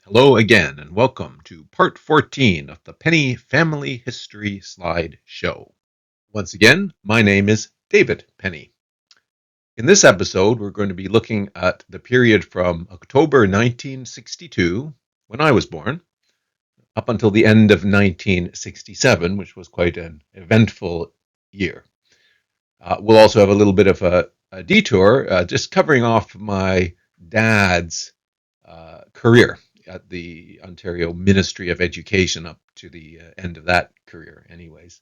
Hello again, and welcome to part 14 of the Penny Family History Slide Show. Once again, my name is David Penny. In this episode, we're going to be looking at the period from October 1962, when I was born, up until the end of 1967, which was quite an eventful year. We'll also have a little bit of a detour, just covering off my dad's career at the Ontario Ministry of Education up to the end of that career anyways.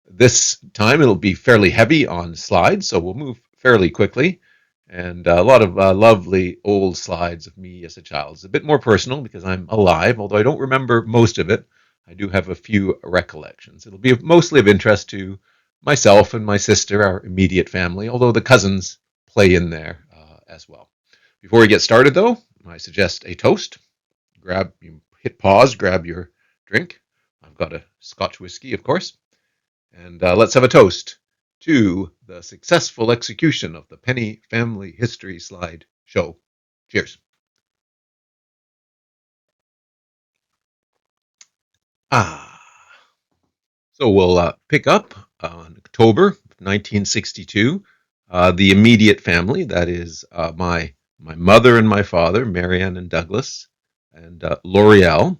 This time it'll be fairly heavy on slides, so we'll move fairly quickly. And a lot of lovely old slides of me as a child. It's a bit more personal because I'm alive, although I don't remember most of it. I do have a few recollections. It'll be mostly of interest to myself and my sister, our immediate family, although the cousins play in there as well. Before we get started, though, I suggest a toast. Hit pause, grab your drink. I've got a Scotch whiskey, of course. And let's have a toast to the successful execution of the Penny Family History Slide Show. Cheers. So we'll pick up on October 1962. The immediate family, that is my mother and my father, Marianne and Douglas, and L'Oreal,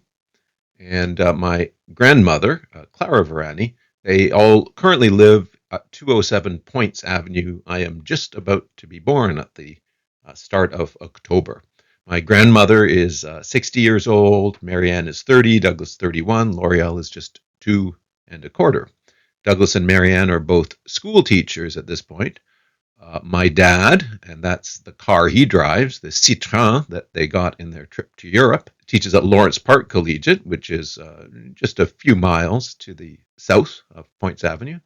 and my grandmother, Clara Varani. They all currently live at 207 Points Avenue. I am just about to be born at the start of October. My grandmother is 60 years old, Marianne is 30, Douglas 31, L'Oreal is just 2 1/4. Douglas and Marianne are both school teachers at this point. My dad, and that's the car he drives, the Citroën that they got in their trip to Europe, teaches at Lawrence Park Collegiate, which is just a few miles to the south of Points Avenue.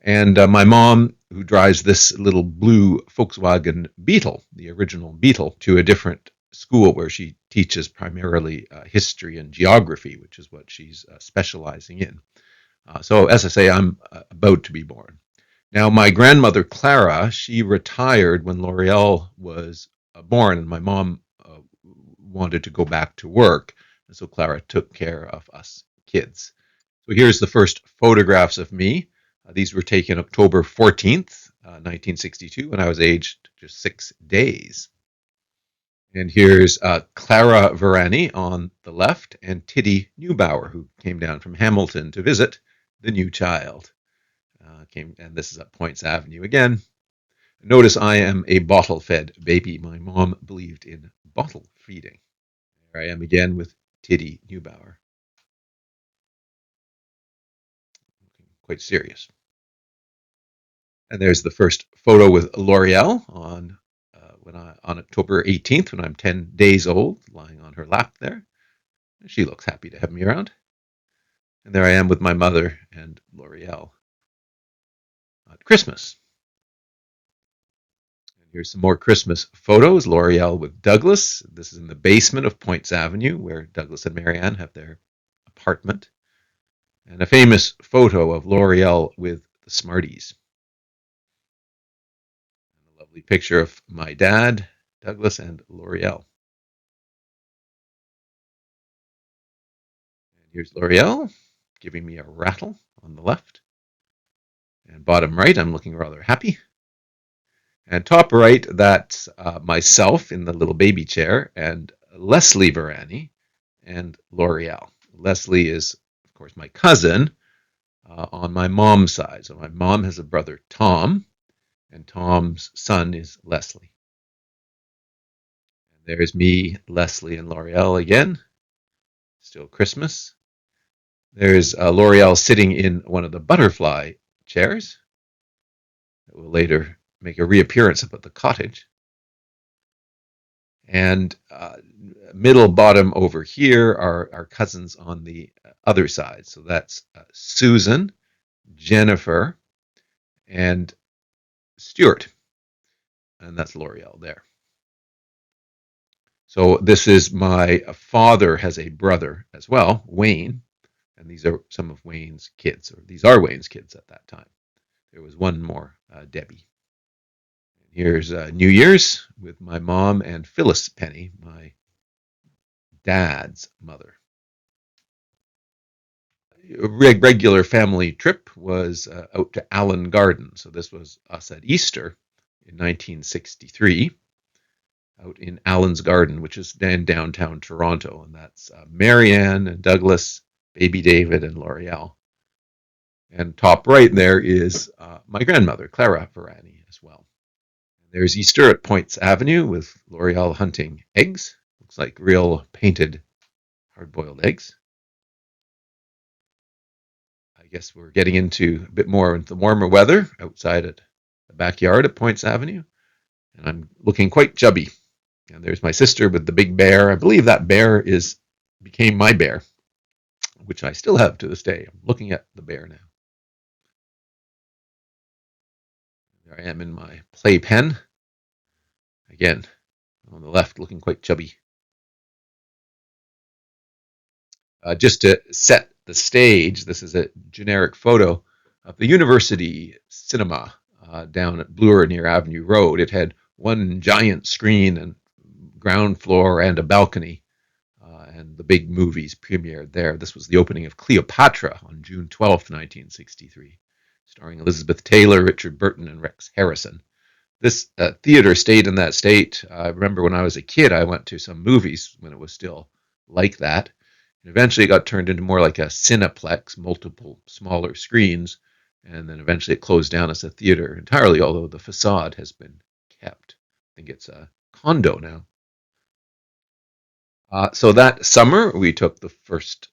And my mom, who drives this little blue Volkswagen Beetle, the original Beetle, to a different school where she teaches primarily history and geography, which is what she's specializing in. So, as I say, I'm about to be born. Now, my grandmother, Clara, she retired when L'Oreal was born, and my mom wanted to go back to work. And so Clara took care of us kids. So here's the first photographs of me. These were taken October 14th, 1962, when I was aged just 6 days. And here's Clara Varani on the left, and Tiddy Neubauer, who came down from Hamilton to visit the new child. And this is at Points Avenue again. Notice I am a bottle-fed baby. My mom believed in bottle feeding. There I am again with Tiddy Neubauer. Quite serious. And there's the first photo with L'Oreal on October 18th, when I'm 10 days old, lying on her lap there. She looks happy to have me around. And there I am with my mother and L'Oreal at Christmas. And here's some more Christmas photos. L'Oreal with Douglas. This is in the basement of Points Avenue, where Douglas and Marianne have their apartment. And a famous photo of L'Oreal with the Smarties. And a lovely picture of my dad, Douglas, and L'Oreal. And here's L'Oreal giving me a rattle on the left. And bottom right, I'm looking rather happy. And top right, that's myself in the little baby chair, and Leslie Varani and L'Oreal. Leslie is, of course, my cousin on my mom's side. So my mom has a brother, Tom, and Tom's son is Leslie. And there's me, Leslie, and L'Oreal again. Still Christmas. There's L'Oreal sitting in one of the butterfly chairs that will later make a reappearance up at the cottage. And middle bottom over here are our cousins on the other side. So that's Susan, Jennifer, and Stuart. And that's L'Oreal there. So this is my father has a brother as well, Wayne. And these are some of Wayne's kids, or these are Wayne's kids at that time. There was one more, Debbie. Here's New Year's with my mom and Phyllis Penny, my dad's mother. A regular family trip was out to Allen Garden. So this was us at Easter in 1963 out in Allen's Garden, which is in downtown Toronto. And that's Marianne and Douglas, baby David, and L'Oreal. And top right there is my grandmother, Clara Varani, as well. And there's Easter at Points Avenue with L'Oreal hunting eggs. Looks like real painted hard-boiled eggs. I guess we're getting into a bit more into the warmer weather outside at the backyard at Points Avenue. And I'm looking quite chubby. And there's my sister with the big bear. I believe that bear became my bear, which I still have to this day. I'm looking at the bear now. There I am in my playpen. Again, on the left, looking quite chubby. Just to set the stage, this is a generic photo of the University Cinema down at Bloor near Avenue Road. It had one giant screen and ground floor and a balcony, and the big movies premiered there. This was the opening of Cleopatra on June 12th, 1963, starring Elizabeth Taylor, Richard Burton, and Rex Harrison. This theater stayed in that state. I remember when I was a kid, I went to some movies when it was still like that. And eventually it got turned into more like a Cineplex, multiple smaller screens, and then eventually it closed down as a theater entirely, although the facade has been kept. I think it's a condo now. So that summer, we took the first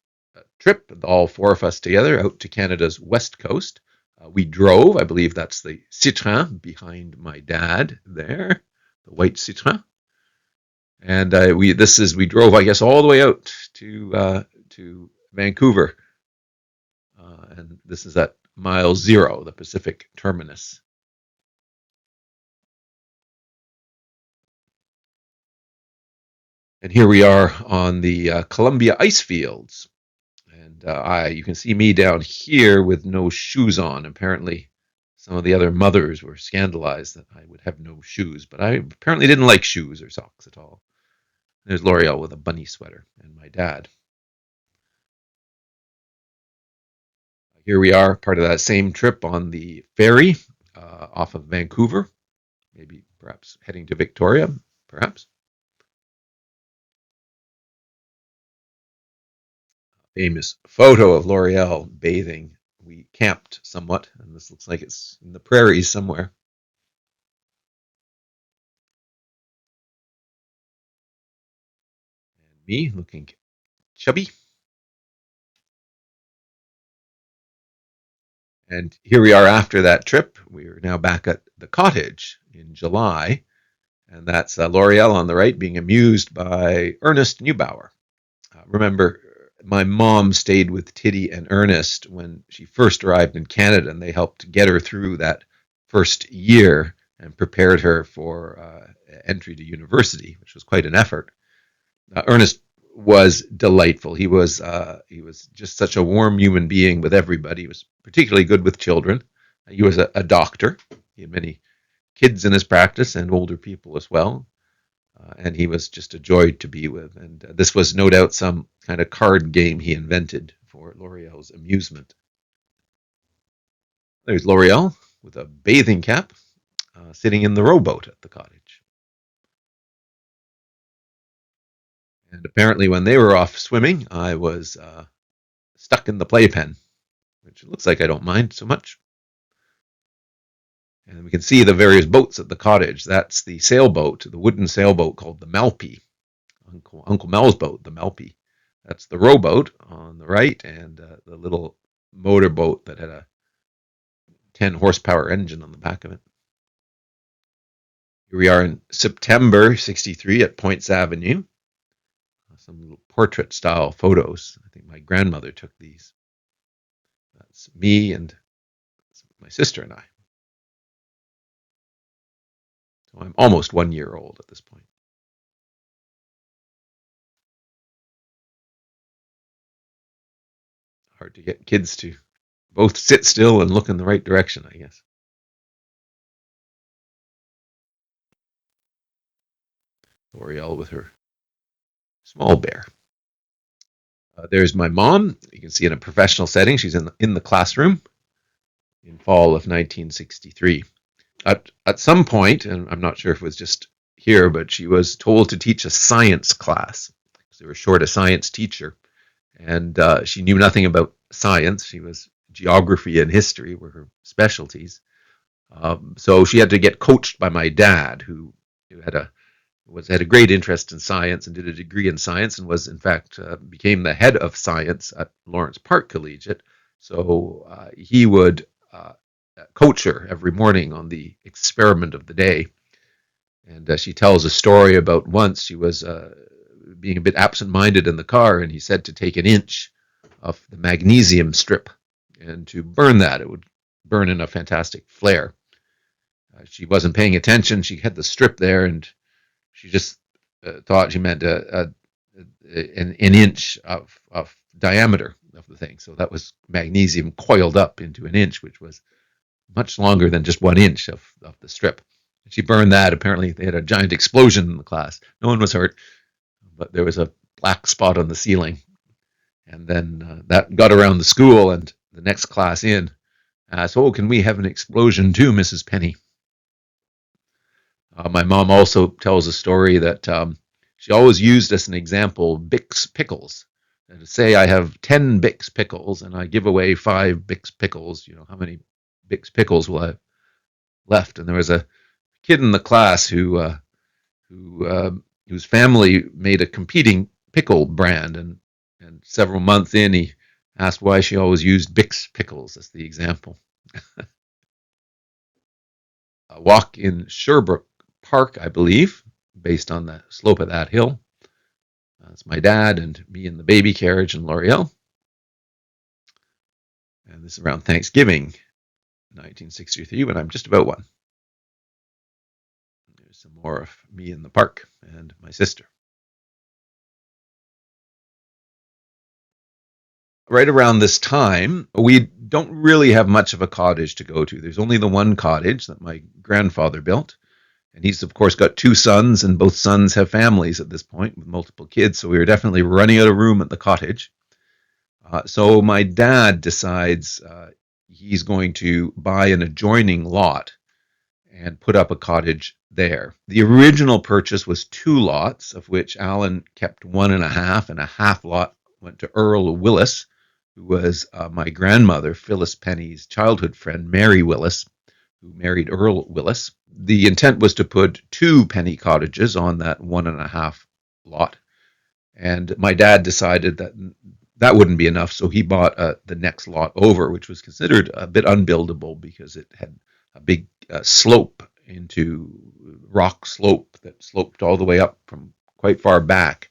trip, all four of us together, out to Canada's west coast. We drove, I believe that's the Citroën behind my dad there, the white Citroën. And we drove, I guess, all the way out to Vancouver, and this is at mile 0, the Pacific terminus. And here we are on the Columbia ice fields. And you can see me down here with no shoes on. Apparently, some of the other mothers were scandalized that I would have no shoes, but I apparently didn't like shoes or socks at all. There's L'Oreal with a bunny sweater and my dad. Here we are, part of that same trip on the ferry off of Vancouver, maybe perhaps heading to Victoria, perhaps. Famous photo of L'Oreal bathing. We camped somewhat, and this looks like it's in the prairies somewhere. And me looking chubby. And here we are after that trip. We are now back at the cottage in July, and that's L'Oreal on the right being amused by Ernest Neubauer. Remember, my mom stayed with Tiddy and Ernest when she first arrived in Canada, and they helped get her through that first year and prepared her for entry to university, which was quite an effort. Ernest was delightful. He was just such a warm human being with everybody. He was particularly good with children. He was a doctor. He had many kids in his practice and older people as well. And he was just a joy to be with. And this was no doubt some kind of card game he invented for L'Oreal's amusement. There's L'Oreal with a bathing cap sitting in the rowboat at the cottage. And apparently, when they were off swimming, I was stuck in the playpen, which it looks like I don't mind so much. And we can see the various boats at the cottage. That's the sailboat, the wooden sailboat called the Malpy. Uncle Mel's boat, the Malpy. That's the rowboat on the right, and the little motorboat that had a 10 horsepower engine on the back of it. Here we are in September '63 at Points Avenue. Some portrait style photos. I think my grandmother took these. That's me and my sister and I. So I'm almost 1 year old at this point. Hard to get kids to both sit still and look in the right direction, I guess. L'Oreal with her small bear. There's my mom. You can see in a professional setting. She's in the classroom in fall of 1963. At some point, and I'm not sure if it was just here, but she was told to teach a science class. They were short a science teacher, and she knew nothing about science. She was geography and history were her specialties. So she had to get coached by my dad, who had a great interest in science and did a degree in science, and was in fact became the head of science at Lawrence Park Collegiate. So he would coach her every morning on the experiment of the day. And she tells a story about once she was being a bit absent-minded in the car, and he said to take an inch of the magnesium strip and to burn that. It would burn in a fantastic flare. She wasn't paying attention. She had the strip there, and she just thought she meant an inch of diameter of the thing. So that was magnesium coiled up into an inch, which was much longer than just 1 inch of the strip. She burned that. Apparently, they had a giant explosion in the class. No one was hurt, but there was a black spot on the ceiling. And then that got around the school, and the next class in asked, "Oh, can we have an explosion too, Mrs. Penny?" My mom also tells a story that she always used as an example Bix pickles. And to say I have 10 Bix pickles and I give away 5 Bix pickles, how many Bix pickles will I have left? And there was a kid in the class whose family made a competing pickle brand, and several months in, he asked why she always used Bix pickles as the example. A walk in Sherbrooke Park, I believe, based on the slope of that hill. That's my dad and me in the baby carriage and L'Oreal. And this is around Thanksgiving, 1963, when I'm just about one. There's some more of me in the park and my sister. Right around this time, we don't really have much of a cottage to go to. There's only the one cottage that my grandfather built. And he's, of course, got 2 sons, and both sons have families at this point with multiple kids. So we were definitely running out of room at the cottage. So my dad decides he's going to buy an adjoining lot and put up a cottage there. The original purchase was 2 lots, of which Alan kept 1.5, and a half lot went to Earl Willis, who was my grandmother, Phyllis Penny's childhood friend, Mary Willis, who married Earl Willis. The intent was to put 2 penny cottages on that 1.5 lot. And my dad decided that that wouldn't be enough, so he bought the next lot over, which was considered a bit unbuildable because it had a big slope into rock slope that sloped all the way up from quite far back,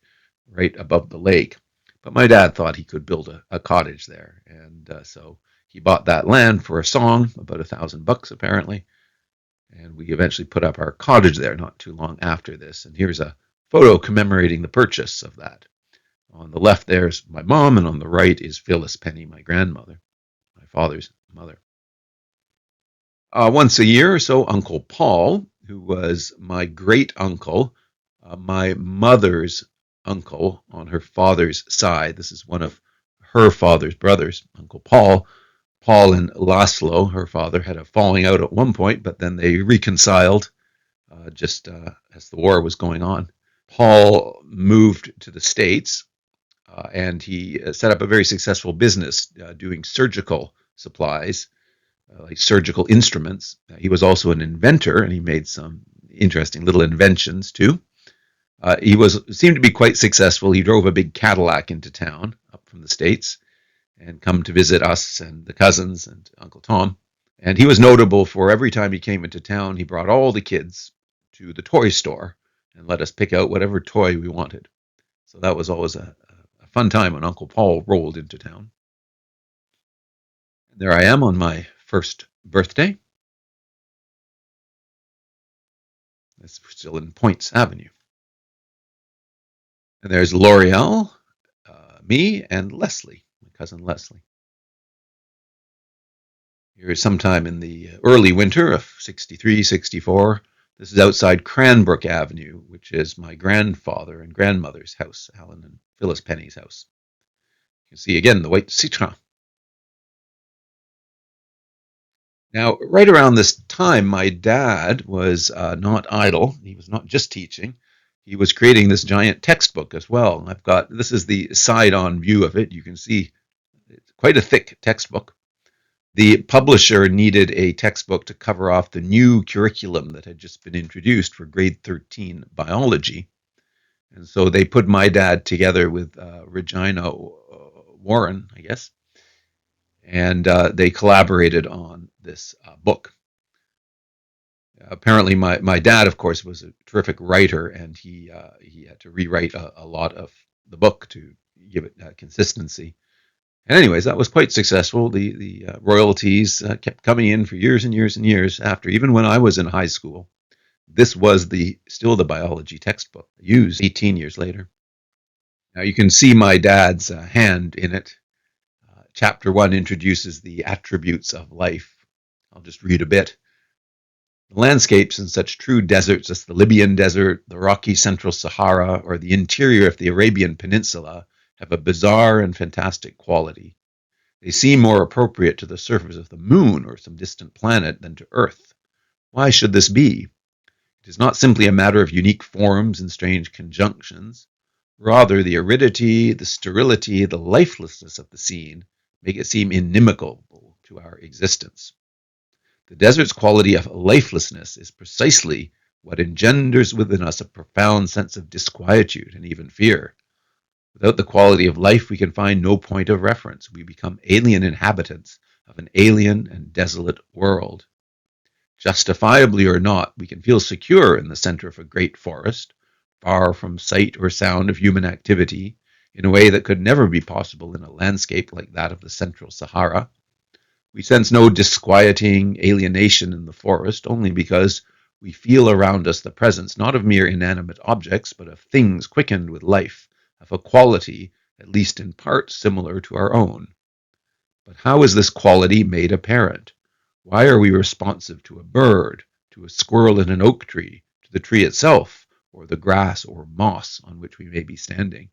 right above the lake. But my dad thought he could build a cottage there, and so he bought that land for a song, about $1,000 apparently, and we eventually put up our cottage there not too long after this. And here's a photo commemorating the purchase of that. On the left there's my mom, and on the right is Phyllis Penny, my grandmother, my father's mother. Once a year or so, Uncle Paul, who was my great uncle, my mother's uncle on her father's side. This is one of her father's brothers, Uncle Paul. Paul and Laszlo, her father, had a falling out at one point, but then they reconciled just as the war was going on. Paul moved to the States, and he set up a very successful business doing surgical supplies, like surgical instruments. He was also an inventor, and he made some interesting little inventions too. He seemed to be quite successful. He drove a big Cadillac into town up from the States and come to visit us and the cousins and Uncle Tom. And he was notable for every time he came into town, he brought all the kids to the toy store and let us pick out whatever toy we wanted. So that was always a fun time when Uncle Paul rolled into town. And there I am on my first birthday. That's still in Points Avenue. And there's L'Oreal, me, and Leslie, my cousin Leslie. Here is sometime in the early winter of 63, 64. This is outside Cranbrook Avenue, which is my grandfather and grandmother's house, Alan and Phyllis Penny's house. You can see again the white citron. Now, right around this time, my dad was not idle. He was not just teaching. He was creating this giant textbook as well. This is the side-on view of it. You can see it's quite a thick textbook. The publisher needed a textbook to cover off the new curriculum that had just been introduced for grade 13 biology. And so they put my dad together with Regina Warren, I guess, and they collaborated on this book. Apparently, my dad, of course, was a terrific writer, and he had to rewrite a lot of the book to give it consistency. And anyways, that was quite successful. The royalties kept coming in for years and years and years after, even when I was in high school. This was still the biology textbook used 18 years later. Now you can see my dad's hand in it. Chapter 1 introduces the attributes of life. I'll just read a bit. The landscapes in such true deserts as the Libyan Desert, the rocky central Sahara, or the interior of the Arabian Peninsula have a bizarre and fantastic quality. They seem more appropriate to the surface of the moon or some distant planet than to Earth. Why should this be? It is not simply a matter of unique forms and strange conjunctions. Rather, the aridity, the sterility, the lifelessness of the scene make it seem inimical to our existence. The desert's quality of lifelessness is precisely what engenders within us a profound sense of disquietude and even fear. Without the quality of life, we can find no point of reference. We become alien inhabitants of an alien and desolate world. Justifiably or not, we can feel secure in the center of a great forest, far from sight or sound of human activity, in a way that could never be possible in a landscape like that of the central Sahara. We sense no disquieting alienation in the forest, only because we feel around us the presence not of mere inanimate objects, but of things quickened with life, of a quality, at least in part, similar to our own. But how is this quality made apparent? Why are we responsive to a bird, to a squirrel in an oak tree, to the tree itself, or the grass or moss on which we may be standing?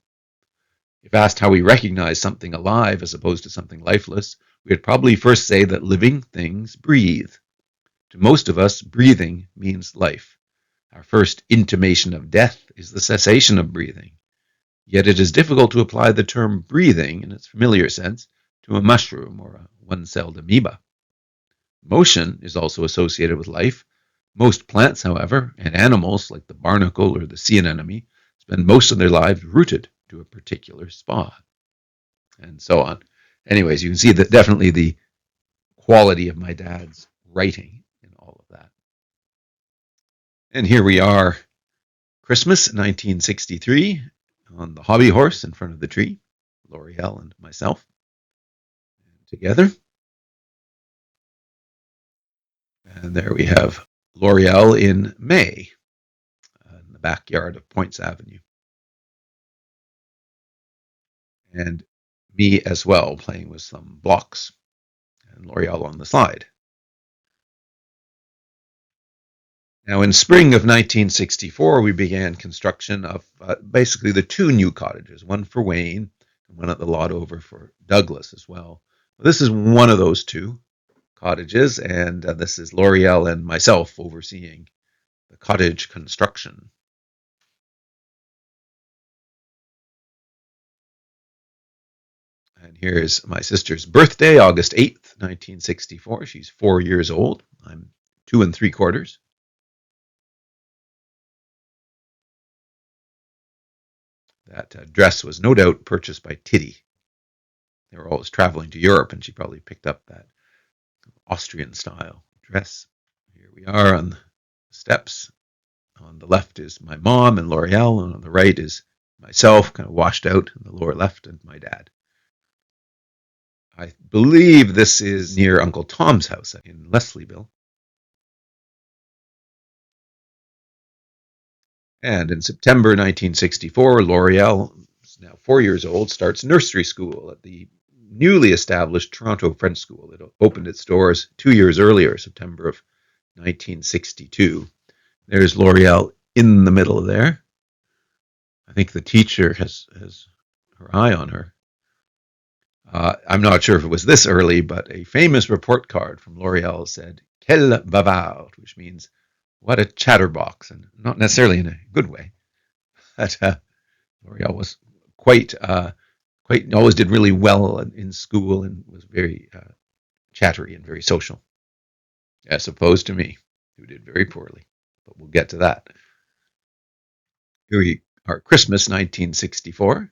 If asked how we recognize something alive as opposed to something lifeless, we would probably first say that living things breathe. To most of us, breathing means life. Our first intimation of death is the cessation of breathing. Yet it is difficult to apply the term breathing in its familiar sense to a mushroom or a one-celled amoeba. Motion is also associated with life. Most plants, however, and animals like the barnacle or the sea anemone spend most of their lives rooted to a particular spot, and so on. Anyways, you can see that definitely the quality of my dad's writing in all of that. And here we are, Christmas 1963, on the hobby horse in front of the tree, L'Oreal and myself together. And there we have L'Oreal in May in the backyard of Points Avenue. And me as well, playing with some blocks, and L'Oreal on the slide. Now, in spring of 1964, we began construction of basically the two new cottages, one for Wayne and one at the lot over for Douglas as well. This is one of those two cottages, and this is L'Oreal and myself overseeing the cottage construction. And here's my sister's birthday, August 8th, 1964. She's 4 years old. I'm 2 3/4. That dress was no doubt purchased by Tiddy. They were always traveling to Europe, and she probably picked up that Austrian style dress. Here we are on the steps. On the left is my mom and L'Oreal, and on the right is myself, kind of washed out in the lower left, and my dad. I believe this is near Uncle Tom's house in Leslieville. And in September 1964, L'Oreal, now 4 years old, starts nursery school at the newly established Toronto French School. It opened its doors 2 years earlier, September of 1962. There's L'Oreal in the middle there. I think the teacher has her eye on her. I'm not sure if it was this early, but a famous report card from L'Oreal said, Quel bavard, which means what a chatterbox, and not necessarily in a good way. But L'Oreal was quite, quite always did really well in school and was very chattery and very social, as opposed to me, who did very poorly. But we'll get to that. Here we are, Christmas 1964.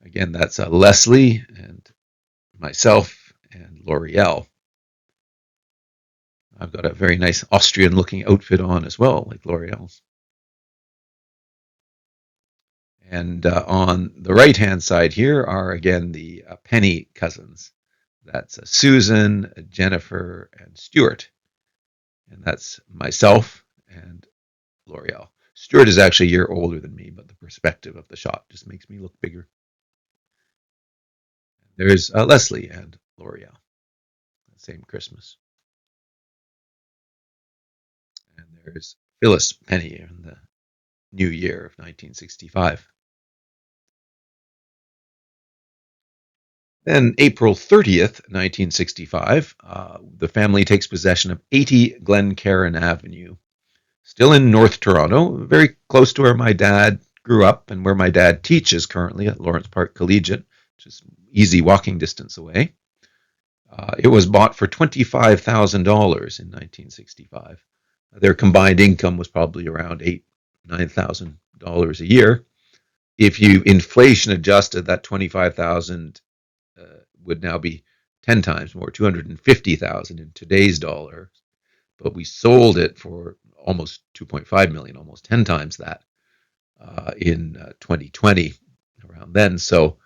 Again, that's Leslie and myself and L'Oreal. I've got a very nice Austrian-looking outfit on as well, like L'Oreal's. And on the right-hand side here are, again, the Penny cousins. That's Susan, Jennifer, and Stuart. And that's myself and L'Oreal. Stuart is actually a year older than me, but the perspective of the shot just makes me look bigger. There's Leslie and L'Oreal. Same Christmas. And there's Phyllis Penny in the new year of 1965. Then April 30th, 1965, the family takes possession of 80 Glencairn Avenue, still in North Toronto, very close to where my dad grew up and where my dad teaches currently at Lawrence Park Collegiate, just easy walking distance away. It was bought for $25,000 in 1965. Their combined income was probably around $9,000 a year. If you inflation adjusted, that 25,000 would now be 10 times more, 250,000 in today's dollar. But we sold it for almost 2.5 million, almost 10 times that in 2020 around then. So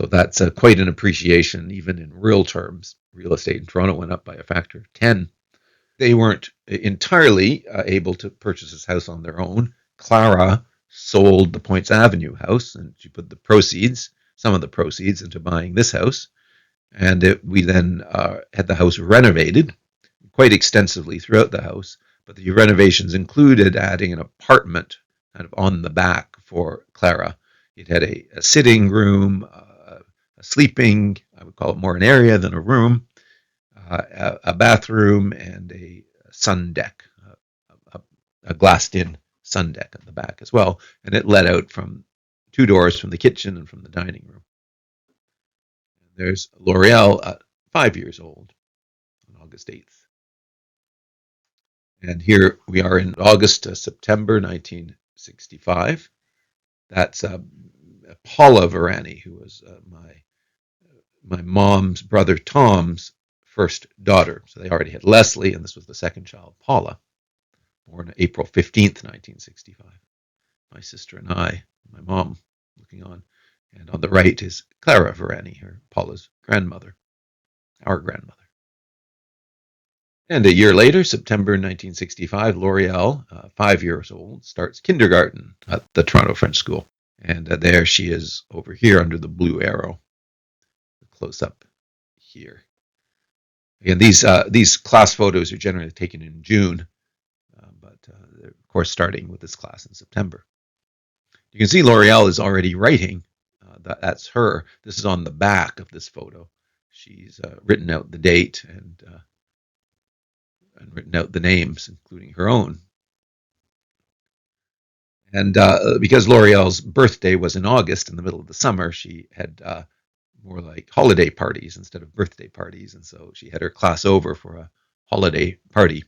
that's quite an appreciation, even in real terms. Real estate in Toronto went up by a factor of 10. They weren't entirely able to purchase this house on their own. Clara sold the Points Avenue house, and she put the proceeds, some of the proceeds, into buying this house. And we then had the house renovated quite extensively throughout the house. But the renovations included adding an apartment kind of on the back for Clara. It had a sitting room, a sleeping, I would call it more an area than a room, a bathroom, and a sun deck, a glassed-in sun deck at the back as well. And it led out from two doors from the kitchen and from the dining room. There's L'Oreal, 5 years old, on August 8th. And here we are in August to September 1965. That's Paula Varani, who was my mom's brother Tom's first daughter. So they already had Leslie, and this was the second child, Paula, born April 15th, 1965. My sister and I, my mom, looking on. And on the right is Clara Varani, her Paula's grandmother, our grandmother. And a year later, September 1965, L'Oreal, 5 years old, starts kindergarten at the Toronto French School. And there she is over here under the blue arrow, close up here. Again, these class photos are generally taken in June, but they're, of course, starting with this class in September. You can see L'Oreal is already writing. That's her. This is on the back of this photo. She's written out the date and written out the names, including her own. And because L'Oreal's birthday was in August, in the middle of the summer, she had more like holiday parties instead of birthday parties. And so she had her class over for a holiday party.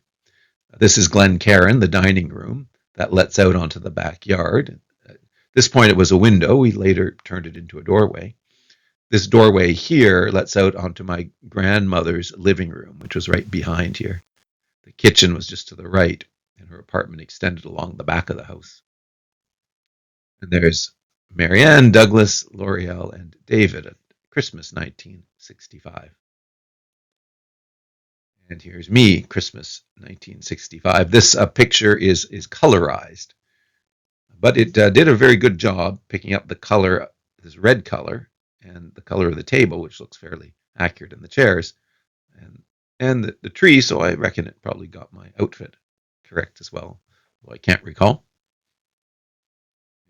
This is Glencairn, the dining room that lets out onto the backyard. At this point, it was a window. We later turned it into a doorway. This doorway here lets out onto my grandmother's living room, which was right behind here. The kitchen was just to the right, and her apartment extended along the back of the house. And there's Marianne, Douglas, L'Oreal, and David at Christmas 1965. And here's me, Christmas 1965. This picture is colorized, but it did a very good job picking up the color, this red color, and the color of the table, which looks fairly accurate in the chairs, and the tree. So I reckon it probably got my outfit correct as well, though I can't recall.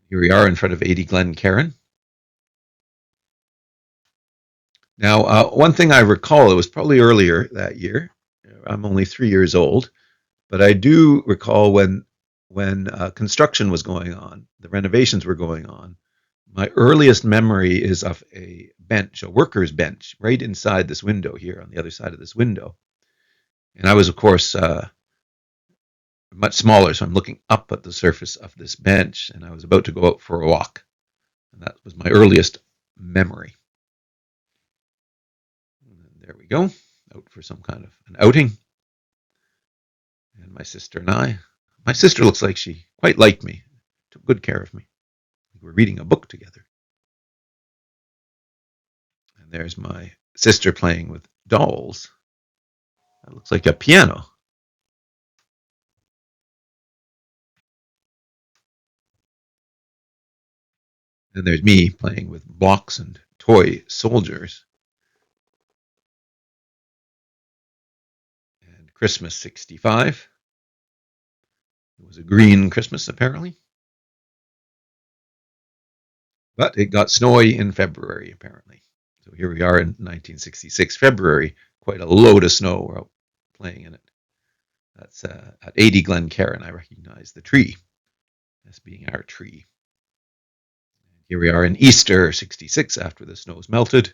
Here we are in front of 80 Glencairn. Now, one thing I recall, it was probably earlier that year. I'm only 3 years old, but I do recall when construction was going on, the renovations were going on. My earliest memory is of a bench, a worker's bench, right inside this window here on the other side of this window. And I was, of course, much smaller, so I'm looking up at the surface of this bench, and I was about to go out for a walk. And that was my earliest memory. And there we go, out for some kind of an outing. And my sister and I. My sister looks like she quite liked me, took good care of me. We were reading a book together. And there's my sister playing with dolls. That looks like a piano. And there's me playing with blocks and toy soldiers. And Christmas 65. It was a green Christmas, apparently. But it got snowy in February, apparently. So here we are in 1966, February. Quite a load of snow. We're out playing in it. That's at 80 Glencairn. I recognize the tree as being our tree. Here we are in Easter 66 after the snow's melted.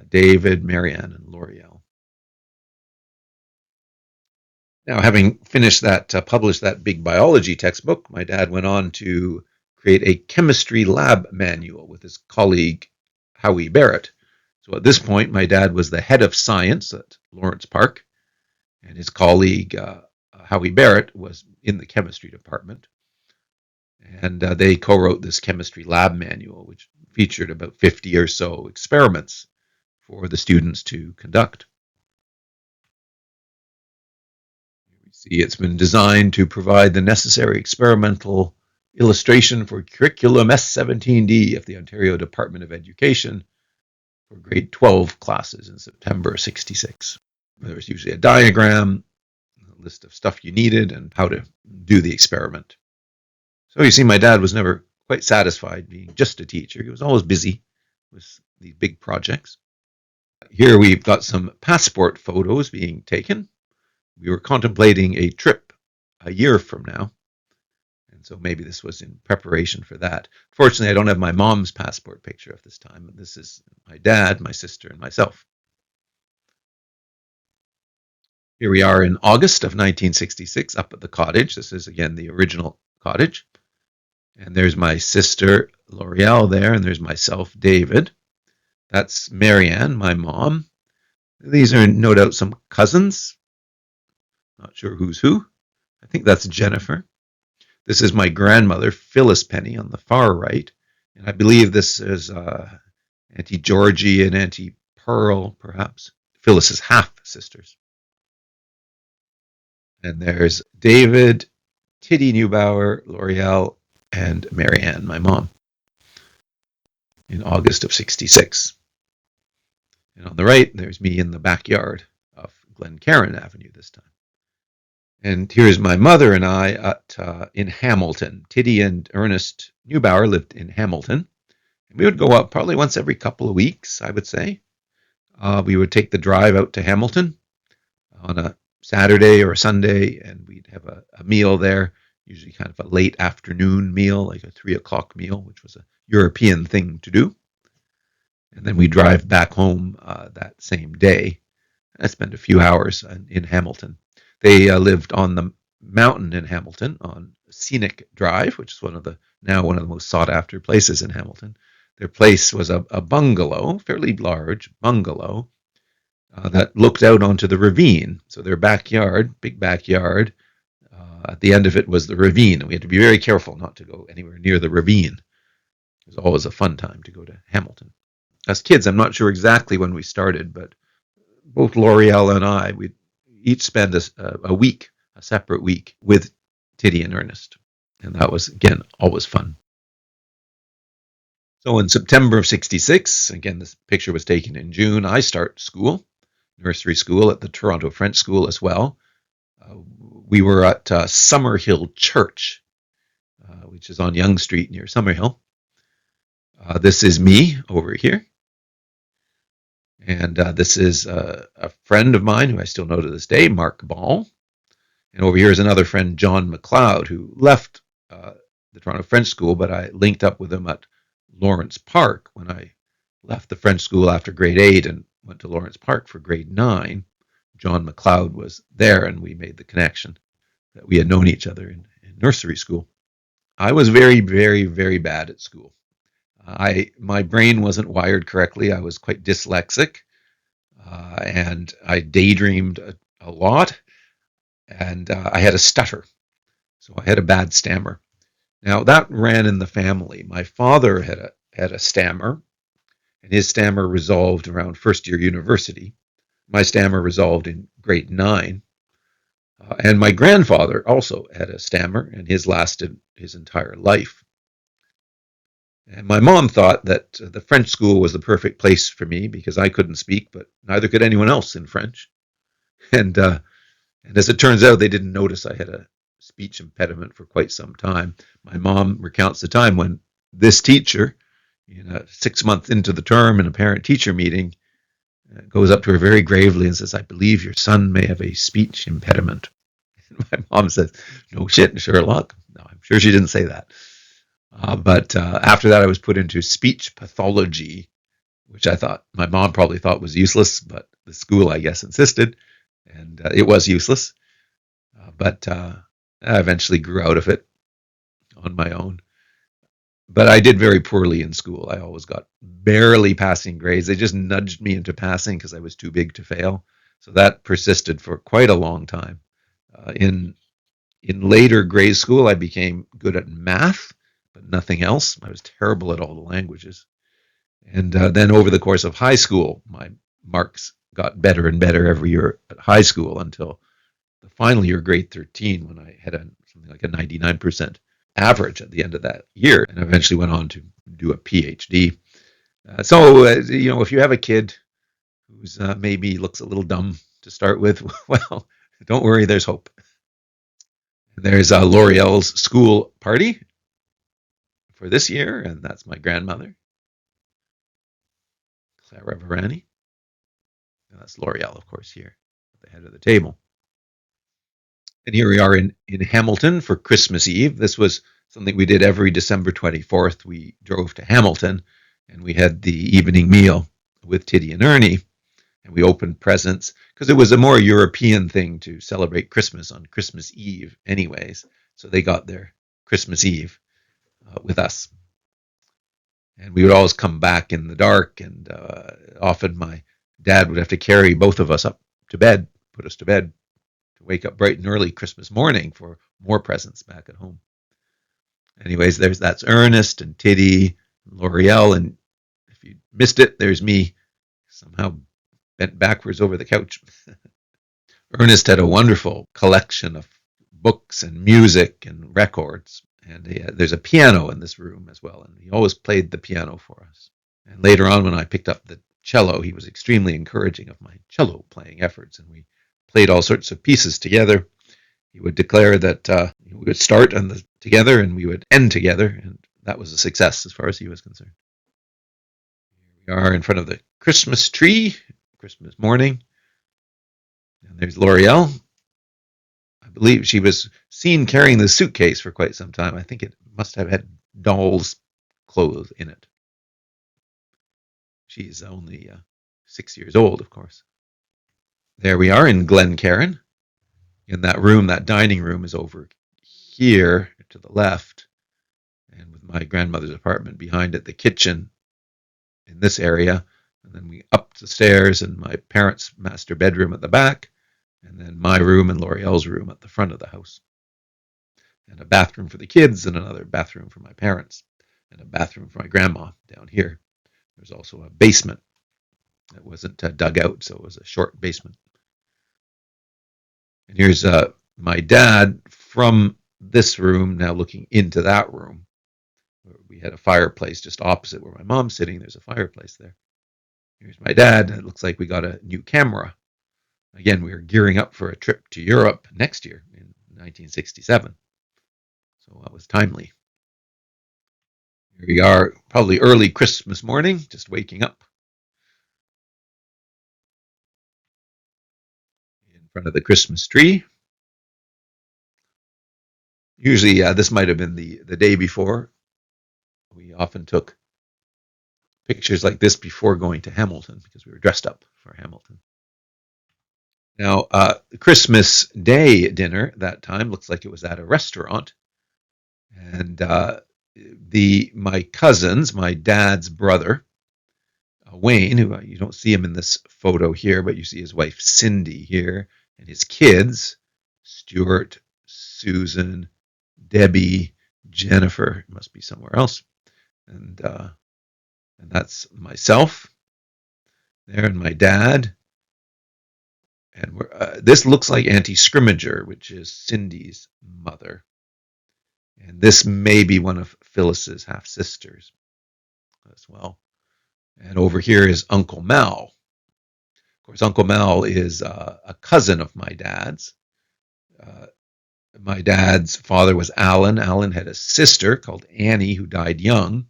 David, Marianne, and L'Oreal. Now, having finished that, published that big biology textbook, my dad went on to create a chemistry lab manual with his colleague, Howie Barrett. So at this point, my dad was the head of science at Lawrence Park, and his colleague, Howie Barrett, was in the chemistry department. And they co-wrote this chemistry lab manual, which featured about 50 or so experiments for the students to conduct. You see, it's been designed to provide the necessary experimental illustration for curriculum S17D of the Ontario Department of Education for grade 12 classes in September 66. There was usually a diagram, a list of stuff you needed, and how to do the experiment. So you see, my dad was never quite satisfied being just a teacher. He was always busy with these big projects. Here we've got some passport photos being taken. We were contemplating a trip a year from now, and so maybe this was in preparation for that. Fortunately, I don't have my mom's passport picture of this time. This is my dad, my sister, and myself. Here we are in August of 1966 up at the cottage. This is, again, the original cottage. And there's my sister, L'Oreal, there, and there's myself, David. That's Marianne, my mom. These are no doubt some cousins. Not sure who's who. I think that's Jennifer. This is my grandmother, Phyllis Penny, on the far right. And I believe this is Auntie Georgie and Auntie Pearl, perhaps. Phyllis's half-sisters. And there's David, Tiddy Neubauer, L'Oreal, and Marianne, my mom, in August of 66. And on the right, there's me in the backyard of Glencairn Avenue this time. And here's my mother and I in Hamilton. Tiddy and Ernest Neubauer lived in Hamilton. And we would go up probably once every couple of weeks, I would say. We would take the drive out to Hamilton on a Saturday or a Sunday, and we'd have a meal there, usually kind of a late afternoon meal, like a 3 o'clock meal, which was a European thing to do. And then we drive back home that same day. I spent a few hours in Hamilton. They lived on the mountain in Hamilton on Scenic Drive, which is now one of the most sought after places in Hamilton. Their place was a bungalow, fairly large bungalow, that looked out onto the ravine. So their backyard, big backyard, at the end of it was the ravine. And we had to be very careful not to go anywhere near the ravine. It was always a fun time to go to Hamilton. As kids, I'm not sure exactly when we started, but both L'Oreal and I, we'd each spend a week, a separate week, with Tiddy and Ernest. And that was, again, always fun. So in September of 66, again, this picture was taken in June, I start school, nursery school at the Toronto French School as well. We were at Summerhill Church, which is on Yonge Street near Summerhill. This is me over here. And this is a friend of mine who I still know to this day, Mark Ball. And over here is another friend, John McLeod, who left the Toronto French School, but I linked up with him at Lawrence Park when I left the French school after grade 8 and went to Lawrence Park for grade 9. John McLeod was there, and we made the connection that we had known each other in nursery school. I was very, very, very bad at school. My brain wasn't wired correctly. I was quite dyslexic, and I daydreamed a lot, and I had a stutter, so I had a bad stammer. Now that ran in the family. My father had a stammer, and his stammer resolved around first year university. My stammer resolved in grade 9. And my grandfather also had a stammer, and his lasted his entire life. And my mom thought that the French school was the perfect place for me because I couldn't speak, but neither could anyone else in French. And as it turns out, they didn't notice I had a speech impediment for quite some time. My mom recounts the time when this teacher, 6 months into the term in a parent-teacher meeting, goes up to her very gravely and says, "I believe your son may have a speech impediment." My mom says, "No shit, Sherlock." No, I'm sure she didn't say that. But after that, I was put into speech pathology, which my mom probably thought was useless, but the school, I guess, insisted, and it was useless. But I eventually grew out of it on my own. But I did very poorly in school. I always got barely passing grades. They just nudged me into passing because I was too big to fail. So that persisted for quite a long time. In later grade school, I became good at math, but nothing else. I was terrible at all the languages. And then over the course of high school, my marks got better and better every year at high school until the final year, grade 13, when I had something like a 99% average at the end of that year, and eventually went on to do a PhD. If you have a kid who's maybe looks a little dumb to start with, well, don't worry, there's hope. There's L'Oreal's school party for this year, and that's my grandmother, Clara Varani. And that's L'Oreal, of course, here at the head of the table. And here we are in Hamilton for Christmas Eve. This was something we did every December 24th. We drove to Hamilton, and we had the evening meal with Tiddy and Ernie, and we opened presents because it was a more European thing to celebrate Christmas on Christmas Eve anyways. So they got their Christmas Eve with us. And we would always come back in the dark, and often my dad would have to carry both of us up to bed, put us to bed, to wake up bright and early Christmas morning for more presents back at home. Anyways, that's Ernest and Tiddy, and L'Oreal, and if you missed it, there's me somehow bent backwards over the couch. Ernest had a wonderful collection of books and music and records, and there's a piano in this room as well, and he always played the piano for us. And later on, when I picked up the cello, he was extremely encouraging of my cello playing efforts, and we played all sorts of pieces together. He would declare that we would start together and we would end together, and that was a success as far as he was concerned. Here we are in front of the Christmas tree, Christmas morning, and there's L'Oreal. I believe she was seen carrying the suitcase for quite some time. I think it must have had doll's clothes in it. She's only 6 years old, of course. There we are in Glencairn. In that room, that dining room is over here to the left. And with my grandmother's apartment behind it, the kitchen in this area. And then we up the stairs and my parents' master bedroom at the back. And then my room and L'Oreal's room at the front of the house. And a bathroom for the kids and another bathroom for my parents. And a bathroom for my grandma down here. There's also a basement that wasn't dug out, so it was a short basement. And here's my dad from this room now looking into that room. We had a fireplace just opposite where my mom's sitting. There's a fireplace there. Here's my dad. It looks like we got a new camera. Again, we were gearing up for a trip to Europe next year in 1967. So that was timely. Here we are, probably early Christmas morning, just waking up. front of the Christmas tree. Usually, this might have been the day before. We often took pictures like this before going to Hamilton because we were dressed up for Hamilton. Now, Christmas Day dinner that time looks like it was at a restaurant, and my cousins, my dad's brother, Wayne, who you don't see him in this photo here, but you see his wife Cindy here, and his kids, Stuart, Susan, Debbie, Jennifer, must be somewhere else, and that's myself there, and my dad. And this looks like Auntie Scrimmager, which is Cindy's mother. And this may be one of Phyllis's half-sisters as well. And over here is Uncle Mal. Of course, Uncle Mal is a cousin of my dad's. My dad's father was Alan. Alan had a sister called Annie who died young.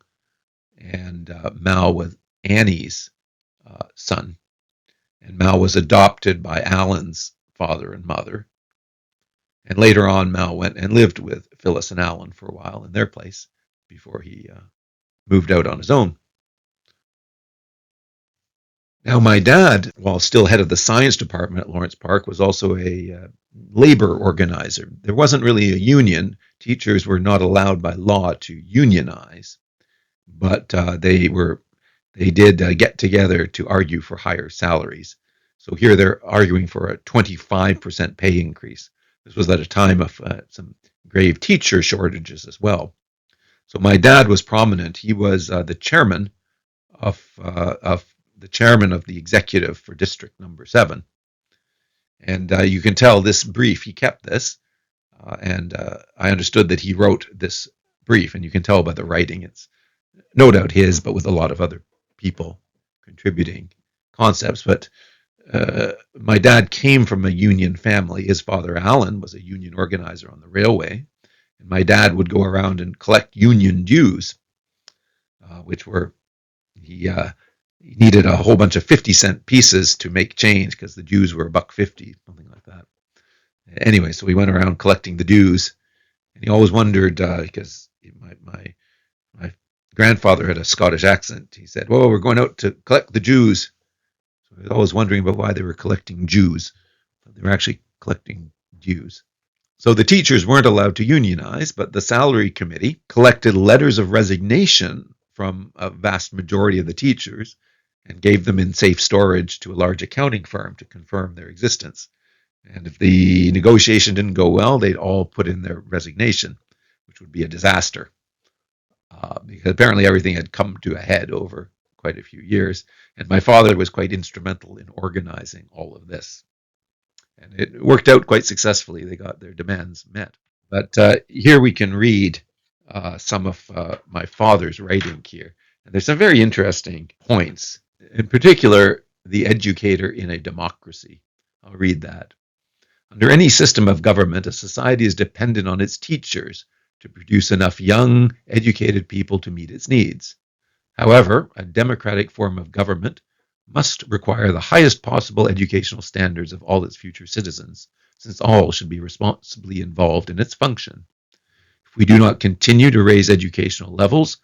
And Mal was Annie's son. And Mal was adopted by Alan's father and mother. And later on, Mal went and lived with Phyllis and Alan for a while in their place before he moved out on his own. Now, my dad, while still head of the science department at Lawrence Park, was also a labor organizer. There wasn't really a union. Teachers were not allowed by law to unionize, but they did get together to argue for higher salaries. So here they're arguing for a 25% pay increase. This was at a time of some grave teacher shortages as well. So my dad was prominent. He was the chairman of the executive for District Number 7. And you can tell this brief, he kept this, and I understood that he wrote this brief, and you can tell by the writing it's no doubt his, but with a lot of other people contributing concepts. But my dad came from a union family. His father, Alan, was a union organizer on the railway. And my dad would go around and collect union dues, which were, he needed a whole bunch of 50-cent pieces to make change because the dues were $1.50, something like that. Anyway, so we went around collecting the dues. And he always wondered, because my grandfather had a Scottish accent. He said, "Well, we're going out to collect the Jews." So I was always wondering about why they were collecting Jews. But they were actually collecting dues. So the teachers weren't allowed to unionize, but the salary committee collected letters of resignation from a vast majority of the teachers and gave them in safe storage to a large accounting firm to confirm their existence. And if the negotiation didn't go well, they'd all put in their resignation, which would be a disaster. Because apparently everything had come to a head over quite a few years. And my father was quite instrumental in organizing all of this. And it worked out quite successfully. They got their demands met. But here we can read some of my father's writing here. And there's some very interesting points. In particular, the educator in a democracy. I'll read that. Under any system of government, a society is dependent on its teachers to produce enough young, educated people to meet its needs. However, a democratic form of government must require the highest possible educational standards of all its future citizens, since all should be responsibly involved in its function. If we do not continue to raise educational levels,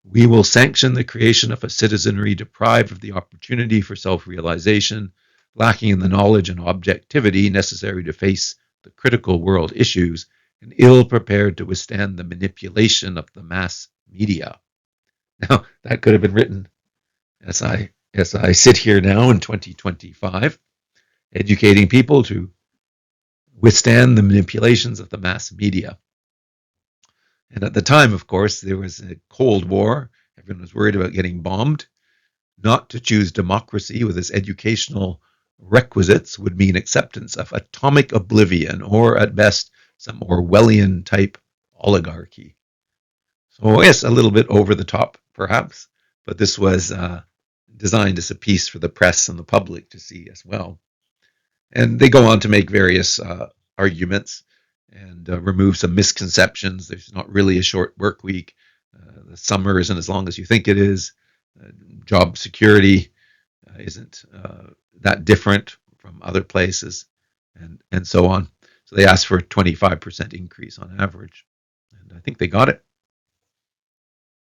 we will sanction the creation of a citizenry deprived of the opportunity for self-realization, lacking in the knowledge and objectivity necessary to face the critical world issues, and ill-prepared to withstand the manipulation of the mass media. Now, that could have been written as I sit here now in 2025, educating people to withstand the manipulations of the mass media. And at the time, of course, there was a Cold War. Everyone was worried about getting bombed. Not to choose democracy with its educational requisites would mean acceptance of atomic oblivion, or at best, some Orwellian-type oligarchy. So yes, a little bit over the top, perhaps, but this was designed as a piece for the press and the public to see as well. And they go on to make various arguments and remove some misconceptions. There's not really a short work week. The summer isn't as long as you think it is. Job security isn't that different from other places. and so on. So they asked for a 25% increase on average, and I think they got it.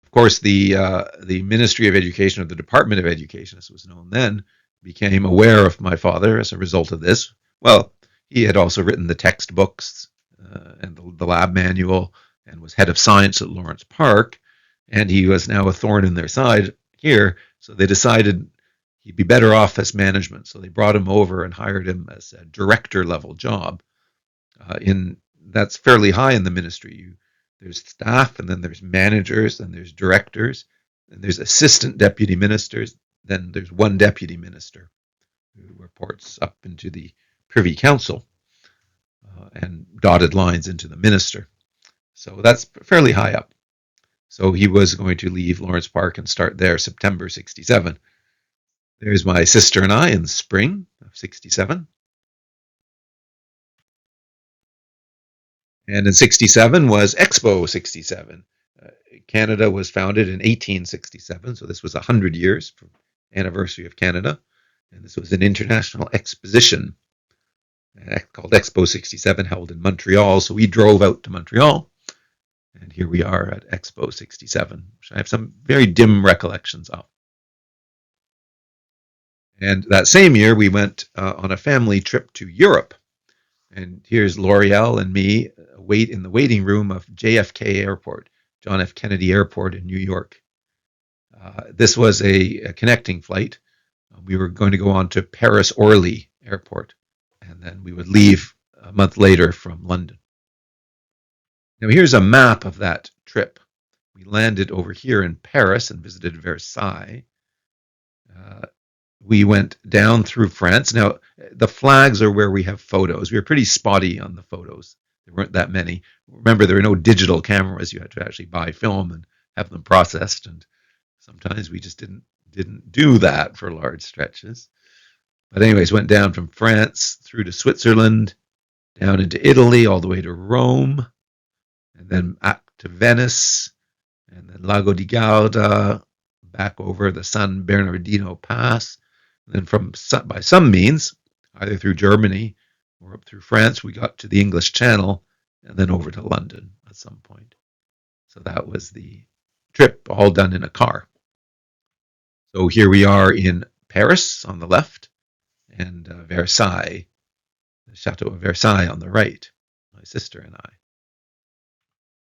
Of course, the Ministry of Education, or the Department of Education, as it was known then, became aware of my father as a result of this. Well, he had also written the textbooks and the lab manual, and was head of science at Lawrence Park, and he was now a thorn in their side here. So they decided he'd be better off as management. So they brought him over and hired him as a director level job. In That's fairly high in the ministry. There's staff, and then there's managers, and there's directors, and there's assistant deputy ministers. Then there's one deputy minister who reports up into the Privy Council and dotted lines into the minister. So that's fairly high up. So he was going to leave Lawrence Park and start there September 67. There's my sister and I in spring of 67. And in 67 was Expo 67. Canada was founded in 1867, so this was 100 years from anniversary of Canada. And this was an international exposition called Expo 67, held in Montreal. So we drove out to Montreal, and here we are at Expo 67, which I have some very dim recollections of. And that same year, we went on a family trip to Europe. And here's L'Oreal and me wait in the waiting room of JFK Airport, John F. Kennedy Airport in New York. This was a connecting flight. We were going to go on to Paris Orly Airport, and then we would leave a month later from London. Now here's a map of that trip. We landed over here in Paris and visited Versailles. We went down through France. Now, the flags are where we have photos. We were pretty spotty on the photos. There weren't that many. Remember, there were no digital cameras. You had to actually buy film and have them processed, and sometimes we just didn't do that for large stretches. But anyways, went down from France through to Switzerland, down into Italy, all the way to Rome, and then back to Venice, and then Lago di Garda, back over the San Bernardino Pass. And then by some means, either through Germany or up through France, we got to the English Channel, and then over to London at some point. So that was the trip, all done in a car. So here we are in Paris on the left, and Versailles, the Chateau of Versailles on the right, my sister and I.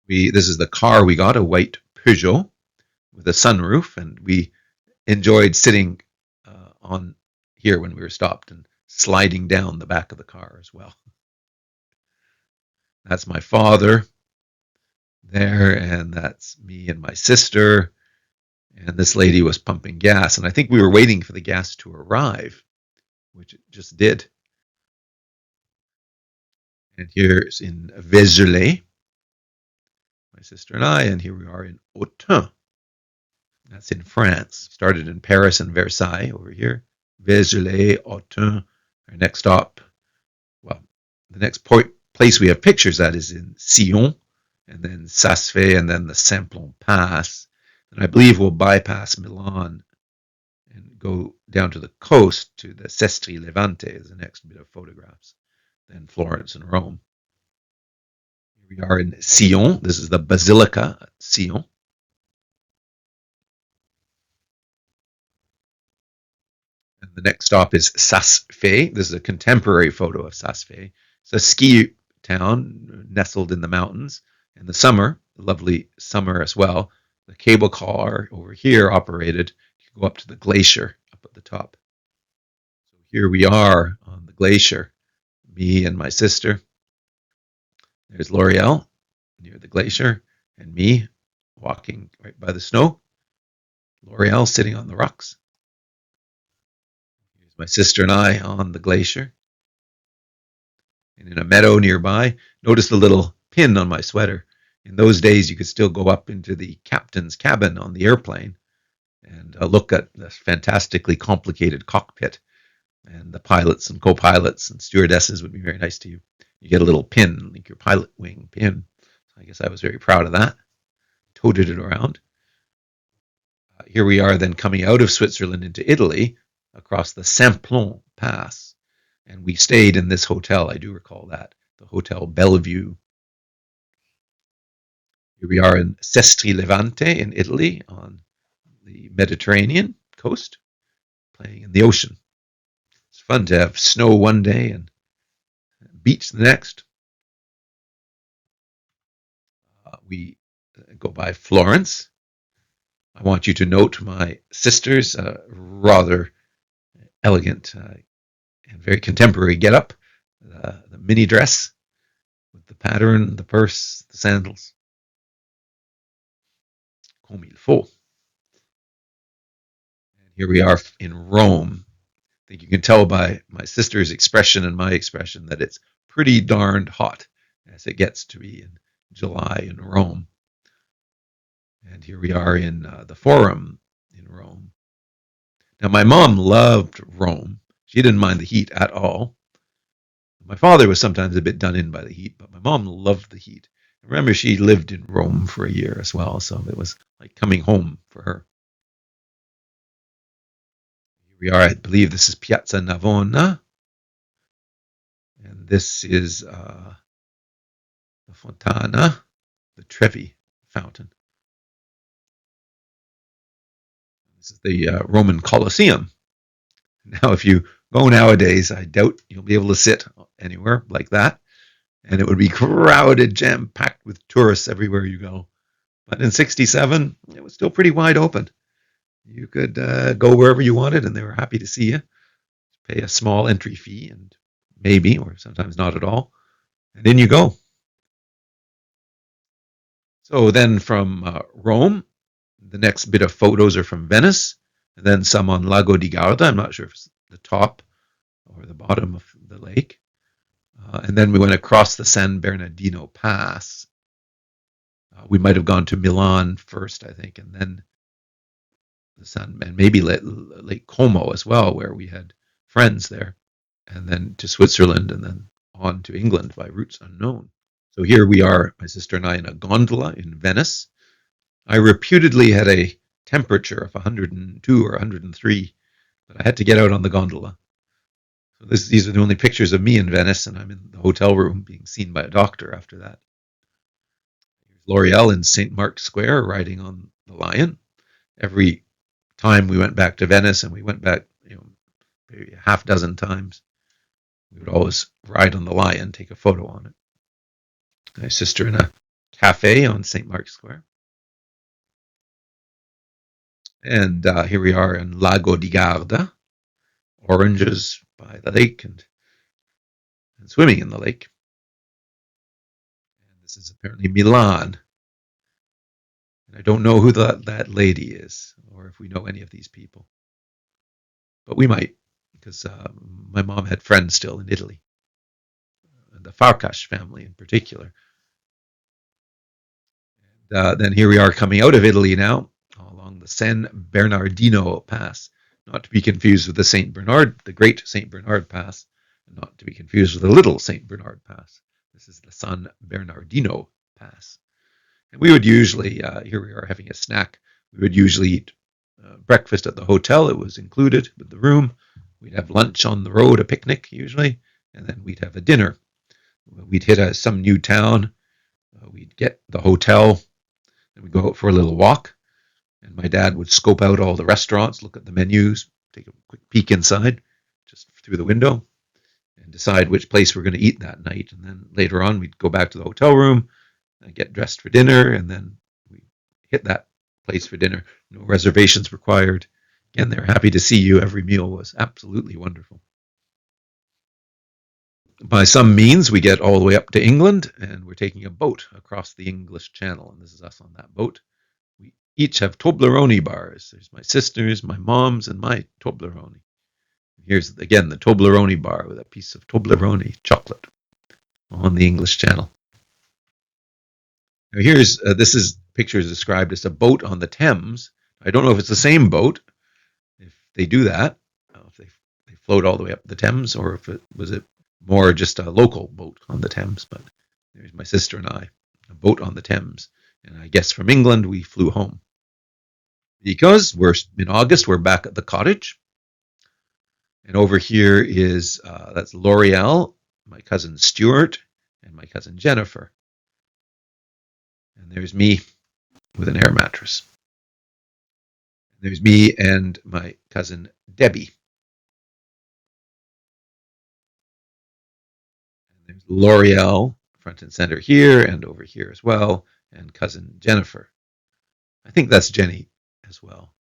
This is the car we got, a white Peugeot with a sunroof, and we enjoyed sitting on here when we were stopped and sliding down the back of the car as well. That's my father there, and that's me and my sister. And this lady was pumping gas, and I think we were waiting for the gas to arrive, which it just did. And here's in Vézelay, my sister and I, and here we are in Autun. That's in France. Started in Paris and Versailles over here. Vézelay, Autun. Our next stop, well, the next place we have pictures at is in Sion, and then Saas-Fee, and then the Simplon Pass. And I believe we'll bypass Milan and go down to the coast to the Sestri Levante is the next bit of photographs. Then Florence and Rome. Here we are in Sion. This is the Basilica at Sion. And the next stop is Saas-Fee. This is a contemporary photo of Saas-Fee. It's a ski town nestled in the mountains. In the summer, lovely summer as well. The cable car over here operated. You could go up to the glacier up at the top. So here we are on the glacier, me and my sister. There's L'Oreal near the glacier, and me walking right by the snow. L'Oreal sitting on the rocks. Here's my sister and I on the glacier. And in a meadow nearby, notice the little pin on my sweater. In those days, you could still go up into the captain's cabin on the airplane and look at the fantastically complicated cockpit. And the pilots and co-pilots and stewardesses would be very nice to you. You get a little pin, like your pilot wing pin. So I guess I was very proud of that. Toted it around. Here we are then coming out of Switzerland into Italy across the Simplon Pass. And we stayed in this hotel, I do recall that, the Hotel Bellevue. Here we are in Sestri Levante in Italy on the Mediterranean coast, playing in the ocean. It's fun to have snow one day and beach the next. We go by Florence. I want you to note my sister's rather elegant and very contemporary getup, the mini dress with the pattern, the purse, the sandals. Comme il faut. And here we are in Rome. I think you can tell by my sister's expression and my expression that it's pretty darned hot as it gets to be in July in Rome. And here we are in the Forum in Rome. Now, my mom loved Rome. She didn't mind the heat at all. My father was sometimes a bit done in by the heat, but my mom loved the heat. Remember, she lived in Rome for a year as well, so it was like coming home for her. Here we are, I believe this is Piazza Navona, and this is the Fontana, the Trevi fountain. This is the Roman Colosseum. Now, if you go nowadays, I doubt you'll be able to sit anywhere like that, and it would be crowded, jam-packed with tourists everywhere you go. But in '67, it was still pretty wide open. You could go wherever you wanted, and they were happy to see you. Pay a small entry fee, and maybe, or sometimes not at all, and in you go. So then from Rome, the next bit of photos are from Venice, and then some on Lago di Garda. I'm not sure if it's the top or the bottom of the lake. And then we went across the San Bernardino Pass. We might have gone to Milan first, I think, and then and maybe Lake Como as well, where we had friends there, and then to Switzerland, and then on to England by routes unknown. So here we are, my sister and I, in a gondola in Venice. I reputedly had a temperature of 102 or 103, but I had to get out on the gondola. So these are the only pictures of me in Venice, and I'm in the hotel room being seen by a doctor after that. Here's L'Oreal in St. Mark's Square riding on the lion. Every time we went back to Venice, and we went back, maybe a half dozen times, we would always ride on the lion, take a photo on it. My sister in a cafe on St. Mark's Square. And here we are in Lago di Garda, oranges by the lake and swimming in the lake. And this is apparently Milan. And I don't know who that lady is, or if we know any of these people. But we might, because my mom had friends still in Italy, the Farkas family in particular. And then here we are coming out of Italy now, along the San Bernardino Pass, not to be confused with the Great St. Bernard Pass, and not to be confused with the Little St. Bernard Pass. This is the San Bernardino Pass. And we would usually, here we are having a snack, we would usually eat breakfast at the hotel. It was included with the room. We'd have lunch on the road, a picnic usually, and then we'd have a dinner. We'd hit some new town. We'd get the hotel, and we'd go out for a little walk. And my dad would scope out all the restaurants, look at the menus, take a quick peek inside, just through the window, and decide which place we're going to eat that night. And then later on, we'd go back to the hotel room and get dressed for dinner, and then we hit that place for dinner. No reservations required. Again, they're happy to see you. Every meal was absolutely wonderful. By some means, we get all the way up to England, and we're taking a boat across the English Channel, and this is us on that boat. We each have Toblerone bars. There's my sister's, my mom's, and my Toblerone. Here's, again, the Toblerone bar with a piece of Toblerone chocolate on the English Channel. Now here's, this picture is described as a boat on the Thames. I don't know if it's the same boat, if they do that, if they float all the way up the Thames, or if it was more just a local boat on the Thames. But there's my sister and I, a boat on the Thames. And I guess from England, we flew home. Because we're in August, we're back at the cottage. And over here is, that's L'Oreal, my cousin Stuart, and my cousin Jennifer. And there's me with an air mattress. There's me and my cousin Debbie. And there's L'Oreal front and center here and over here as well, and cousin Jennifer. I think that's Jenny as well.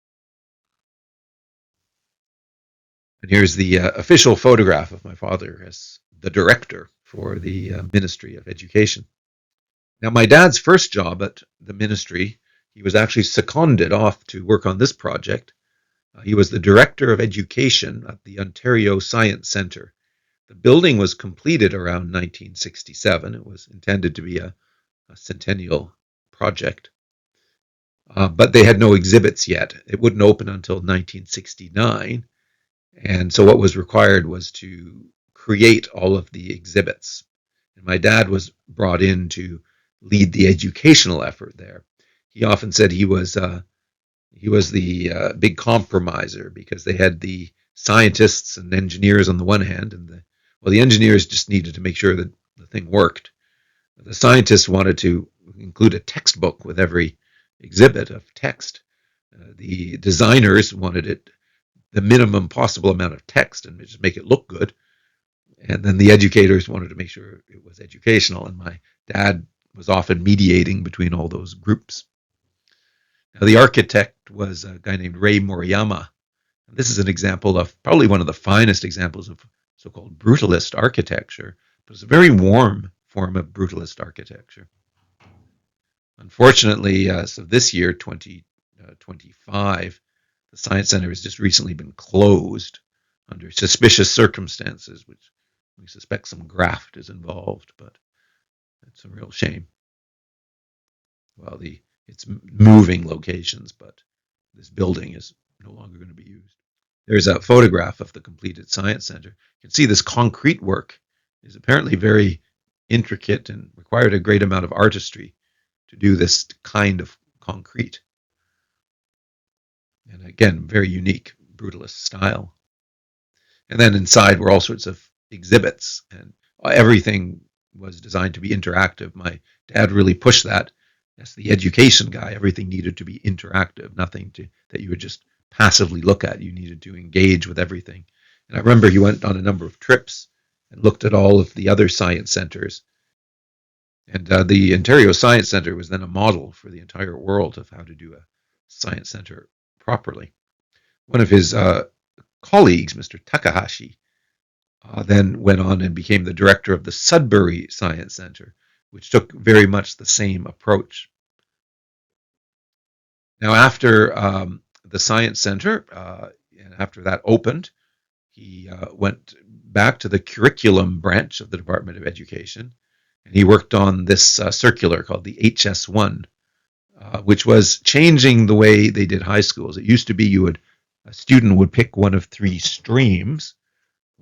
And here's the official photograph of my father as the director for the Ministry of Education. Now, my dad's first job at the ministry, he was actually seconded off to work on this project. He was the director of education at the Ontario Science Centre. The building was completed around 1967. It was intended to be a centennial project. But they had no exhibits yet. It wouldn't open until 1969. And so what was required was to create all of the exhibits. And my dad was brought in to lead the educational effort there. He often said he was the big compromiser, because they had the scientists and engineers on the one hand, and the engineers just needed to make sure that the thing worked. The scientists wanted to include a textbook with every exhibit of text. The designers wanted it the minimum possible amount of text and just make it look good. And then the educators wanted to make sure it was educational, and my dad was often mediating between all those groups. Now, the architect was a guy named Ray Moriyama. This is an example of probably one of the finest examples of so-called brutalist architecture, but it's a very warm form of brutalist architecture. Unfortunately, so this year, 2025, the Science Center has just recently been closed under suspicious circumstances, which we suspect some graft is involved, but it's a real shame. Well, it's moving locations, but this building is no longer going to be used. There's a photograph of the completed Science Center. You can see this concrete work is apparently very intricate and required a great amount of artistry to do this kind of concrete. And again, very unique brutalist style. And then inside were all sorts of exhibits, and everything was designed to be interactive. My dad really pushed that. As the education guy, everything needed to be interactive, nothing that you would just passively look at. You needed to engage with everything. And I remember he went on a number of trips and looked at all of the other science centers. And the Ontario Science Centre was then a model for the entire world of how to do a science centre properly. One of his colleagues, Mr. Takahashi, then went on and became the director of the Sudbury Science Centre, which took very much the same approach. Now, after the Science Centre, and after that opened, he went back to the curriculum branch of the Department of Education, and he worked on this circular called the HS1, which was changing the way they did high schools. It used to be a student would pick one of three streams,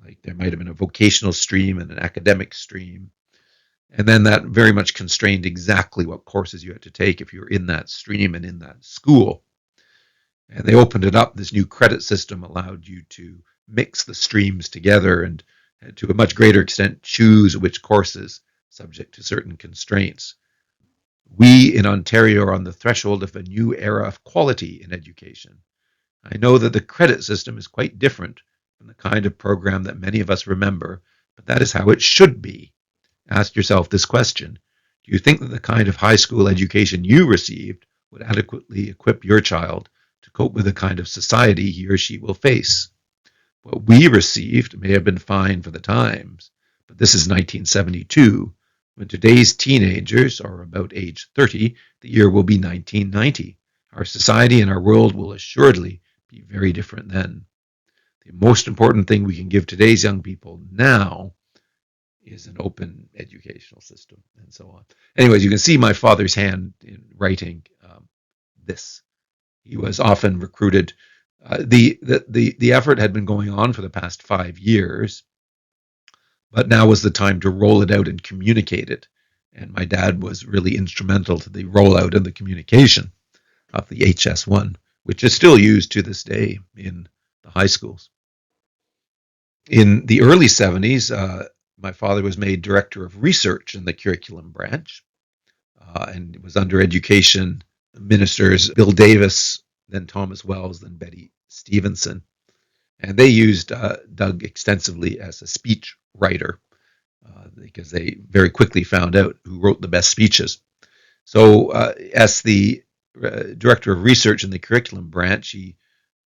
like there might have been a vocational stream and an academic stream. And then that very much constrained exactly what courses you had to take if you were in that stream and in that school. And they opened it up. This new credit system allowed you to mix the streams together and to a much greater extent choose which courses subject to certain constraints. We in Ontario are on the threshold of a new era of quality in education. I know that the credit system is quite different from the kind of program that many of us remember, but that is how it should be. Ask yourself this question: do you think that the kind of high school education you received would adequately equip your child to cope with the kind of society he or she will face? What we received may have been fine for the times, but this is 1972. When today's teenagers are about age 30, the year will be 1990. Our society and our world will assuredly be very different then. The most important thing we can give today's young people now is an open educational system, and so on. Anyways, you can see my father's hand in writing this. He was often recruited. The effort had been going on for the past 5 years, but now was the time to roll it out and communicate it. And my dad was really instrumental to the rollout and the communication of the HS1, which is still used to this day in the high schools. In the early 70s, my father was made director of research in the curriculum branch, and it was under education ministers Bill Davis, then Thomas Wells, then Betty Stevenson. And they used Doug extensively as a speech writer because they very quickly found out who wrote the best speeches. So, as the director of research in the curriculum branch,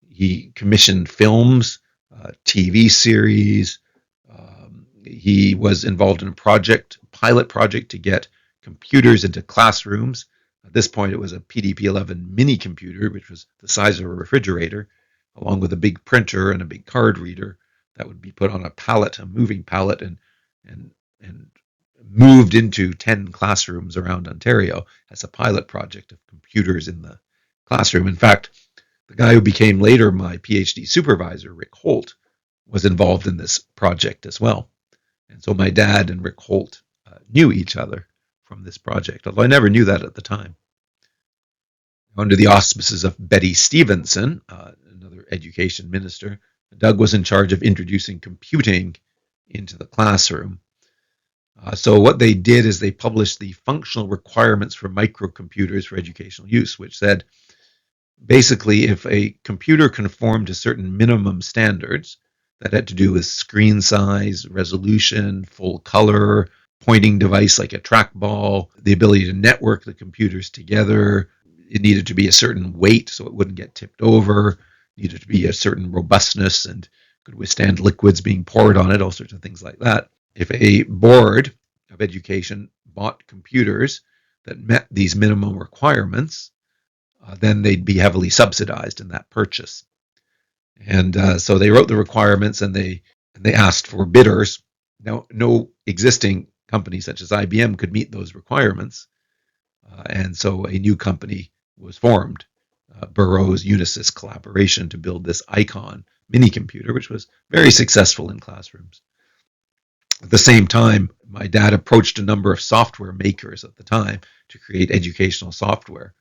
he commissioned films, TV series. He was involved in a pilot project to get computers into classrooms. At this point, it was a PDP-11 mini computer, which was the size of a refrigerator, along with a big printer and a big card reader that would be put on a pallet, a moving pallet, and moved into 10 classrooms around Ontario as a pilot project of computers in the classroom. In fact, the guy who became later my PhD supervisor, Rick Holt, was involved in this project as well. And so my dad and Rick Holt knew each other from this project, although I never knew that at the time. Under the auspices of Betty Stevenson, another education minister, Doug was in charge of introducing computing into the classroom. So what they did is they published the functional requirements for microcomputers for educational use, which said basically if a computer conformed to certain minimum standards that had to do with screen size, resolution, full color, pointing device like a trackball, the ability to network the computers together, it needed to be a certain weight so it wouldn't get tipped over, needed to be a certain robustness and could withstand liquids being poured on it, all sorts of things like that. If a board of education bought computers that met these minimum requirements, then they'd be heavily subsidized in that purchase. And so they wrote the requirements and they asked for bidders. Now, no existing company such as IBM could meet those requirements. And so a new company was formed, Burroughs Unisys collaboration, to build this Icon mini computer, which was very successful in classrooms. At the same time, my dad approached a number of software makers at the time to create educational software.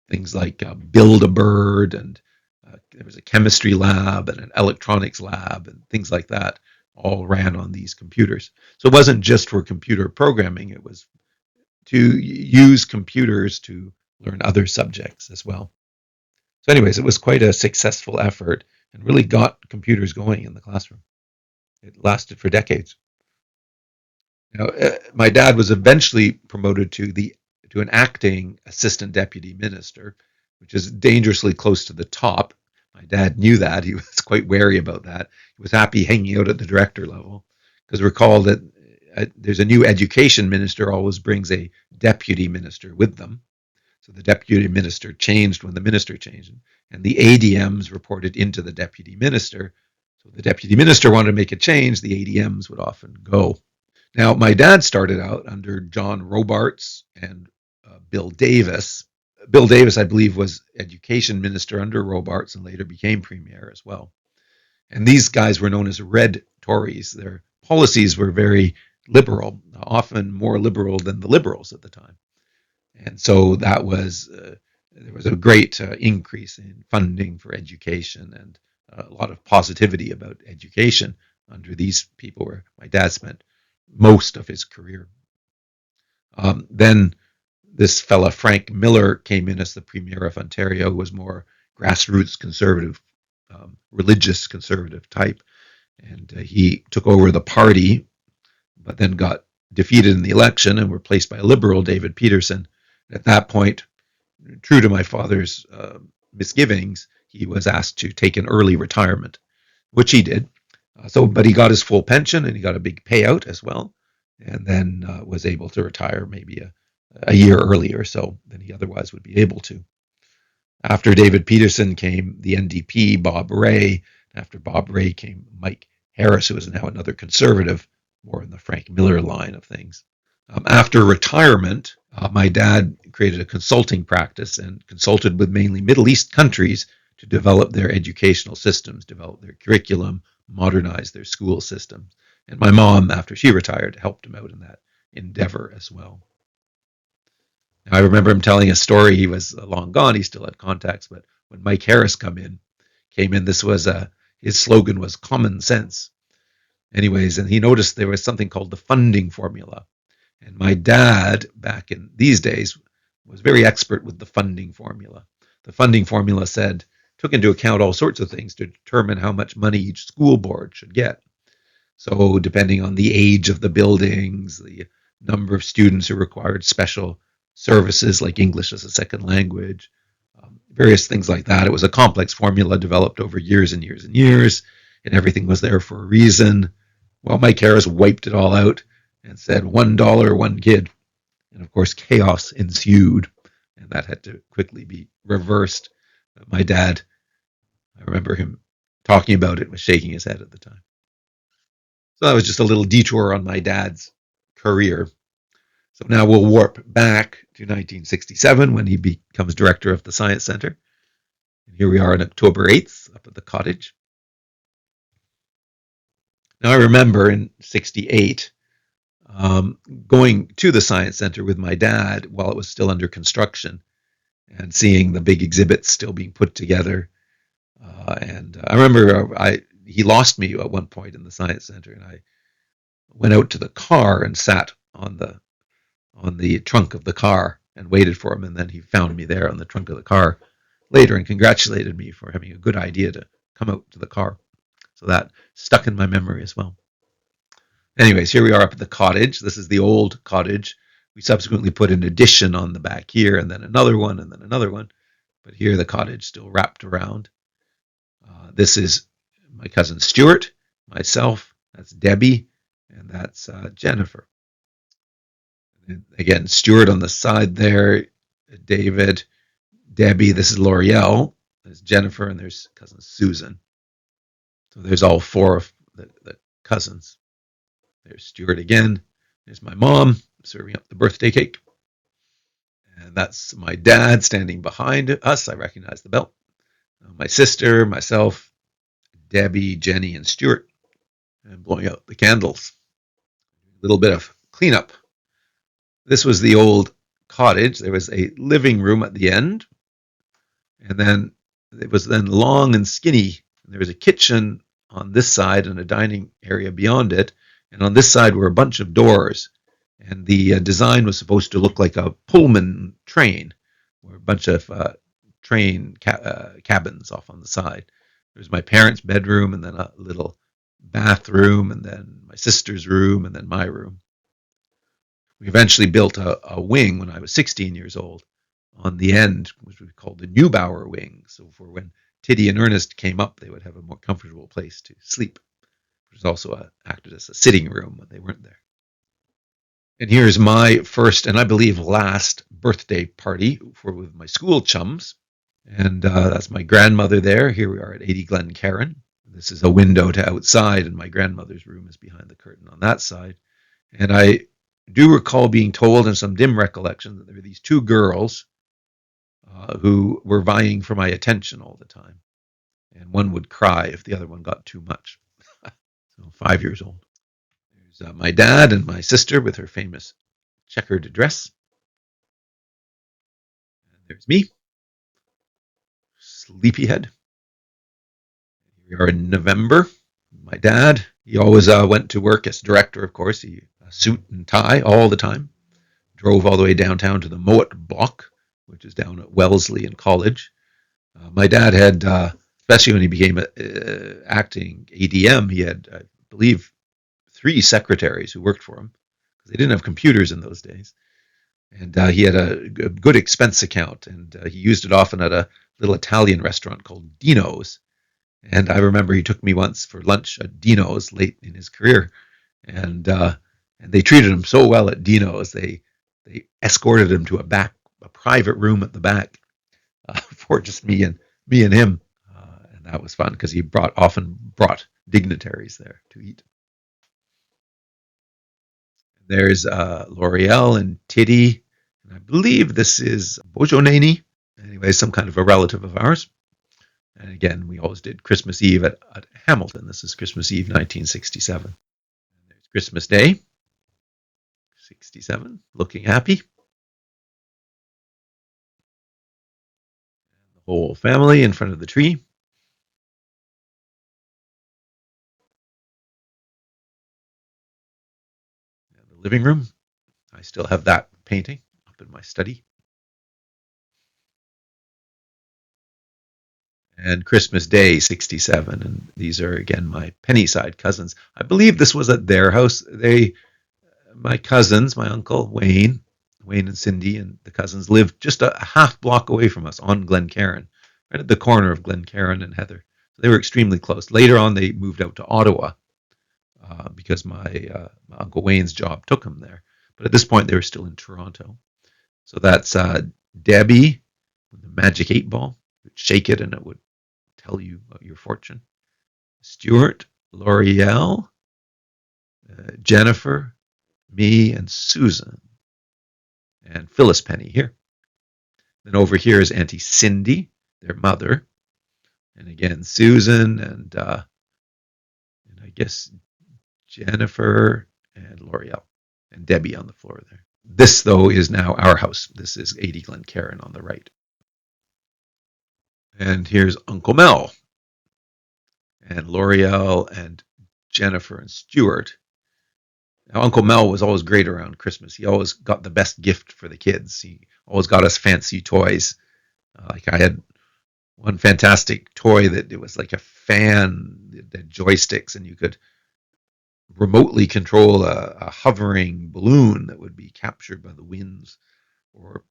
Things like Build-A-Bird, and there was a chemistry lab and an electronics lab and things like that, all ran on these computers. So it wasn't just for computer programming, it was to use computers to learn other subjects as well. So anyways, it was quite a successful effort and really got computers going in the classroom. It lasted for decades. Now, my dad was eventually promoted to an acting assistant deputy minister, which is dangerously close to the top. My dad knew that. He was quite wary about that. He was happy hanging out at the director level, because recall that there's a new education minister always brings a deputy minister with them. So the deputy minister changed when the minister changed, and the ADMs reported into the deputy minister. So the deputy minister wanted to make a change, the ADMs would often go. Now, my dad started out under John Robarts and Bill Davis. Bill Davis, I believe, was education minister under Robarts and later became premier as well. And these guys were known as Red Tories. Their policies were very liberal, often more liberal than the Liberals at the time. And so that was there was a great increase in funding for education and a lot of positivity about education under these people, where my dad spent most of his career. Then this fella, Frank Miller, came in as the Premier of Ontario, who was more grassroots conservative, religious conservative type. And he took over the party, but then got defeated in the election and replaced by a Liberal, David Peterson. At that point, true to my father's misgivings, he was asked to take an early retirement, which he did. But he got his full pension and he got a big payout as well, and then was able to retire maybe a year earlier so than he otherwise would be able to. After David Peterson came the NDP, Bob Rae. After Bob Rae came Mike Harris, who is now another conservative, more in the Frank Miller line of things. After retirement, my dad created a consulting practice and consulted with mainly Middle East countries to develop their educational systems, develop their curriculum, modernize their school systems. And my mom, after she retired, helped him out in that endeavor as well. Now, I remember him telling a story. He was long gone. He still had contacts, but when Mike Harris came in, this was his slogan was common sense. Anyways, and he noticed there was something called the funding formula. And my dad, back in these days, was very expert with the funding formula. The funding formula took into account all sorts of things to determine how much money each school board should get. So, depending on the age of the buildings, the number of students who required special services like English as a second language, various things like that. It was a complex formula developed over years and years and years, and everything was there for a reason. Well, Mike Harris wiped it all out and said $1, one kid. And of course, chaos ensued, and that had to quickly be reversed. But my dad, I remember him talking about it, was shaking his head at the time. So that was just a little detour on my dad's career. So now we'll warp back to 1967 when he becomes director of the Science Center. And here we are on October 8th up at the cottage. Now I remember in 68 going to the Science Center with my dad while it was still under construction and seeing the big exhibits still being put together. And I remember he lost me at one point in the Science Center, and I went out to the car and sat on the trunk of the car and waited for him, and then he found me there on the trunk of the car later and congratulated me for having a good idea to come out to the car. So that stuck in my memory as well. Anyways, here we are up at the cottage. This is the old cottage. We subsequently put an addition on the back here, and then another one, and then another one. But here the cottage still wrapped around. This is my cousin Stuart, myself, that's Debbie, and that's Jennifer. And again, Stuart on the side there, David, Debbie, this is L'Oreal, there's Jennifer, and there's cousin Susan. So there's all four of the cousins. There's Stuart again. There's my mom serving up the birthday cake. And that's my dad standing behind us. I recognize the belt. My sister, myself, Debbie, Jenny, and Stuart, and blowing out the candles. A little bit of cleanup. This was the old cottage. There was a living room at the end, and then it was then long and skinny. There was a kitchen on this side and a dining area beyond it, and on this side were a bunch of doors. And the design was supposed to look like a Pullman train, or a bunch of train cabins off on the side. There was my parents' bedroom, and then a little bathroom, and then my sister's room, and then my room. We eventually built a wing when I was 16 years old on the end, which we called the Neubauer wing. So for when Tiddy and Ernest came up, they would have a more comfortable place to sleep, which was also acted as a sitting room when they weren't there. And here's my first and I believe last birthday party with my school chums. And that's my grandmother there. Here we are at 80 Glencairn. This is a window to outside, and my grandmother's room is behind the curtain on that side. And I do recall being told in some dim recollection that there were these two girls who were vying for my attention all the time. And one would cry if the other one got too much. So 5 years old. There's my dad and my sister with her famous checkered dress. And there's me, sleepyhead. We are in November. My dad, he always went to work as director, of course. He suit and tie all the time. Drove all the way downtown to the Mowat block, which is down at Wellesley and College. My dad had, especially when he became acting ADM, he had, I believe, 3 secretaries who worked for him because they didn't have computers in those days. And he had a good expense account, and he used it often at a little Italian restaurant called Dino's. And I remember he took me once for lunch at Dino's late in his career, and they treated him so well at Dino's. They escorted him to a private room at the back for just me and him, and that was fun because he often brought dignitaries there to eat. There's L'Oreal and Tiddy, and I believe this is Bojonani. Anyway, some kind of a relative of ours. And again, we always did Christmas Eve at Hamilton. This is Christmas Eve 1967. And there's Christmas Day, 67, looking happy. And the whole family in front of the tree. living room. I still have that painting up in my study. And Christmas Day, 67. And these are, again, my Pennyside cousins. I believe this was at their house. My cousins, my uncle Wayne and Cindy and the cousins lived just a half block away from us on Glencairn, right at the corner of Glencairn and Heather. So they were extremely close. Later on, they moved out to Ottawa because my Uncle Wayne's job took him there. But at this point, they were still in Toronto. So that's Debbie with the magic 8 ball. You'd shake it and it would tell you your fortune. Stuart, L'Oreal, Jennifer, me, and Susan. And Phyllis Penny here. Then over here is Auntie Cindy, their mother. And again, Susan and I guess Jennifer and L'Oreal and Debbie on the floor there. This, though, is now our house. This is 80 Glencairn on the right. And here's Uncle Mel and L'Oreal and Jennifer and Stuart. Now, Uncle Mel was always great around Christmas. He always got the best gift for the kids. He always got us fancy toys. Like I had one fantastic toy that it was like a fan that had joysticks, and you could remotely control a hovering balloon that would be captured by the winds, or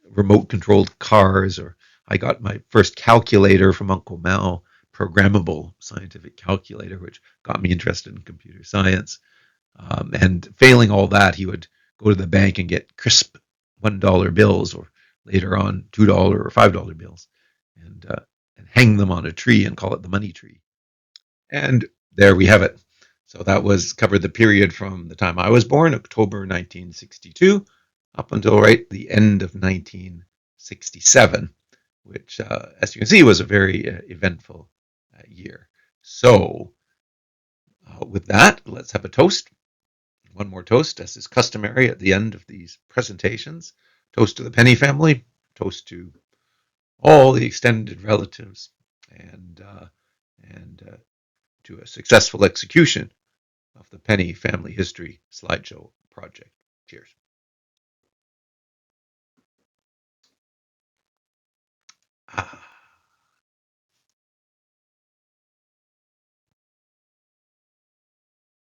remote controlled cars. Or I got my first calculator from Uncle Mel, programmable scientific calculator, which got me interested in computer science. And failing all that, he would go to the bank and get crisp $1 bills, or later on $2 or $5 bills, and hang them on a tree and call it the money tree. And there we have it. So that was covered the period from the time I was born, October 1962, up until right the end of 1967, which, as you can see, was a very eventful year. So with that, let's have a toast. One more toast, as is customary at the end of these presentations. Toast to the Penny family, toast to all the extended relatives, and to a successful execution of the Penny Family History Slideshow project. Cheers.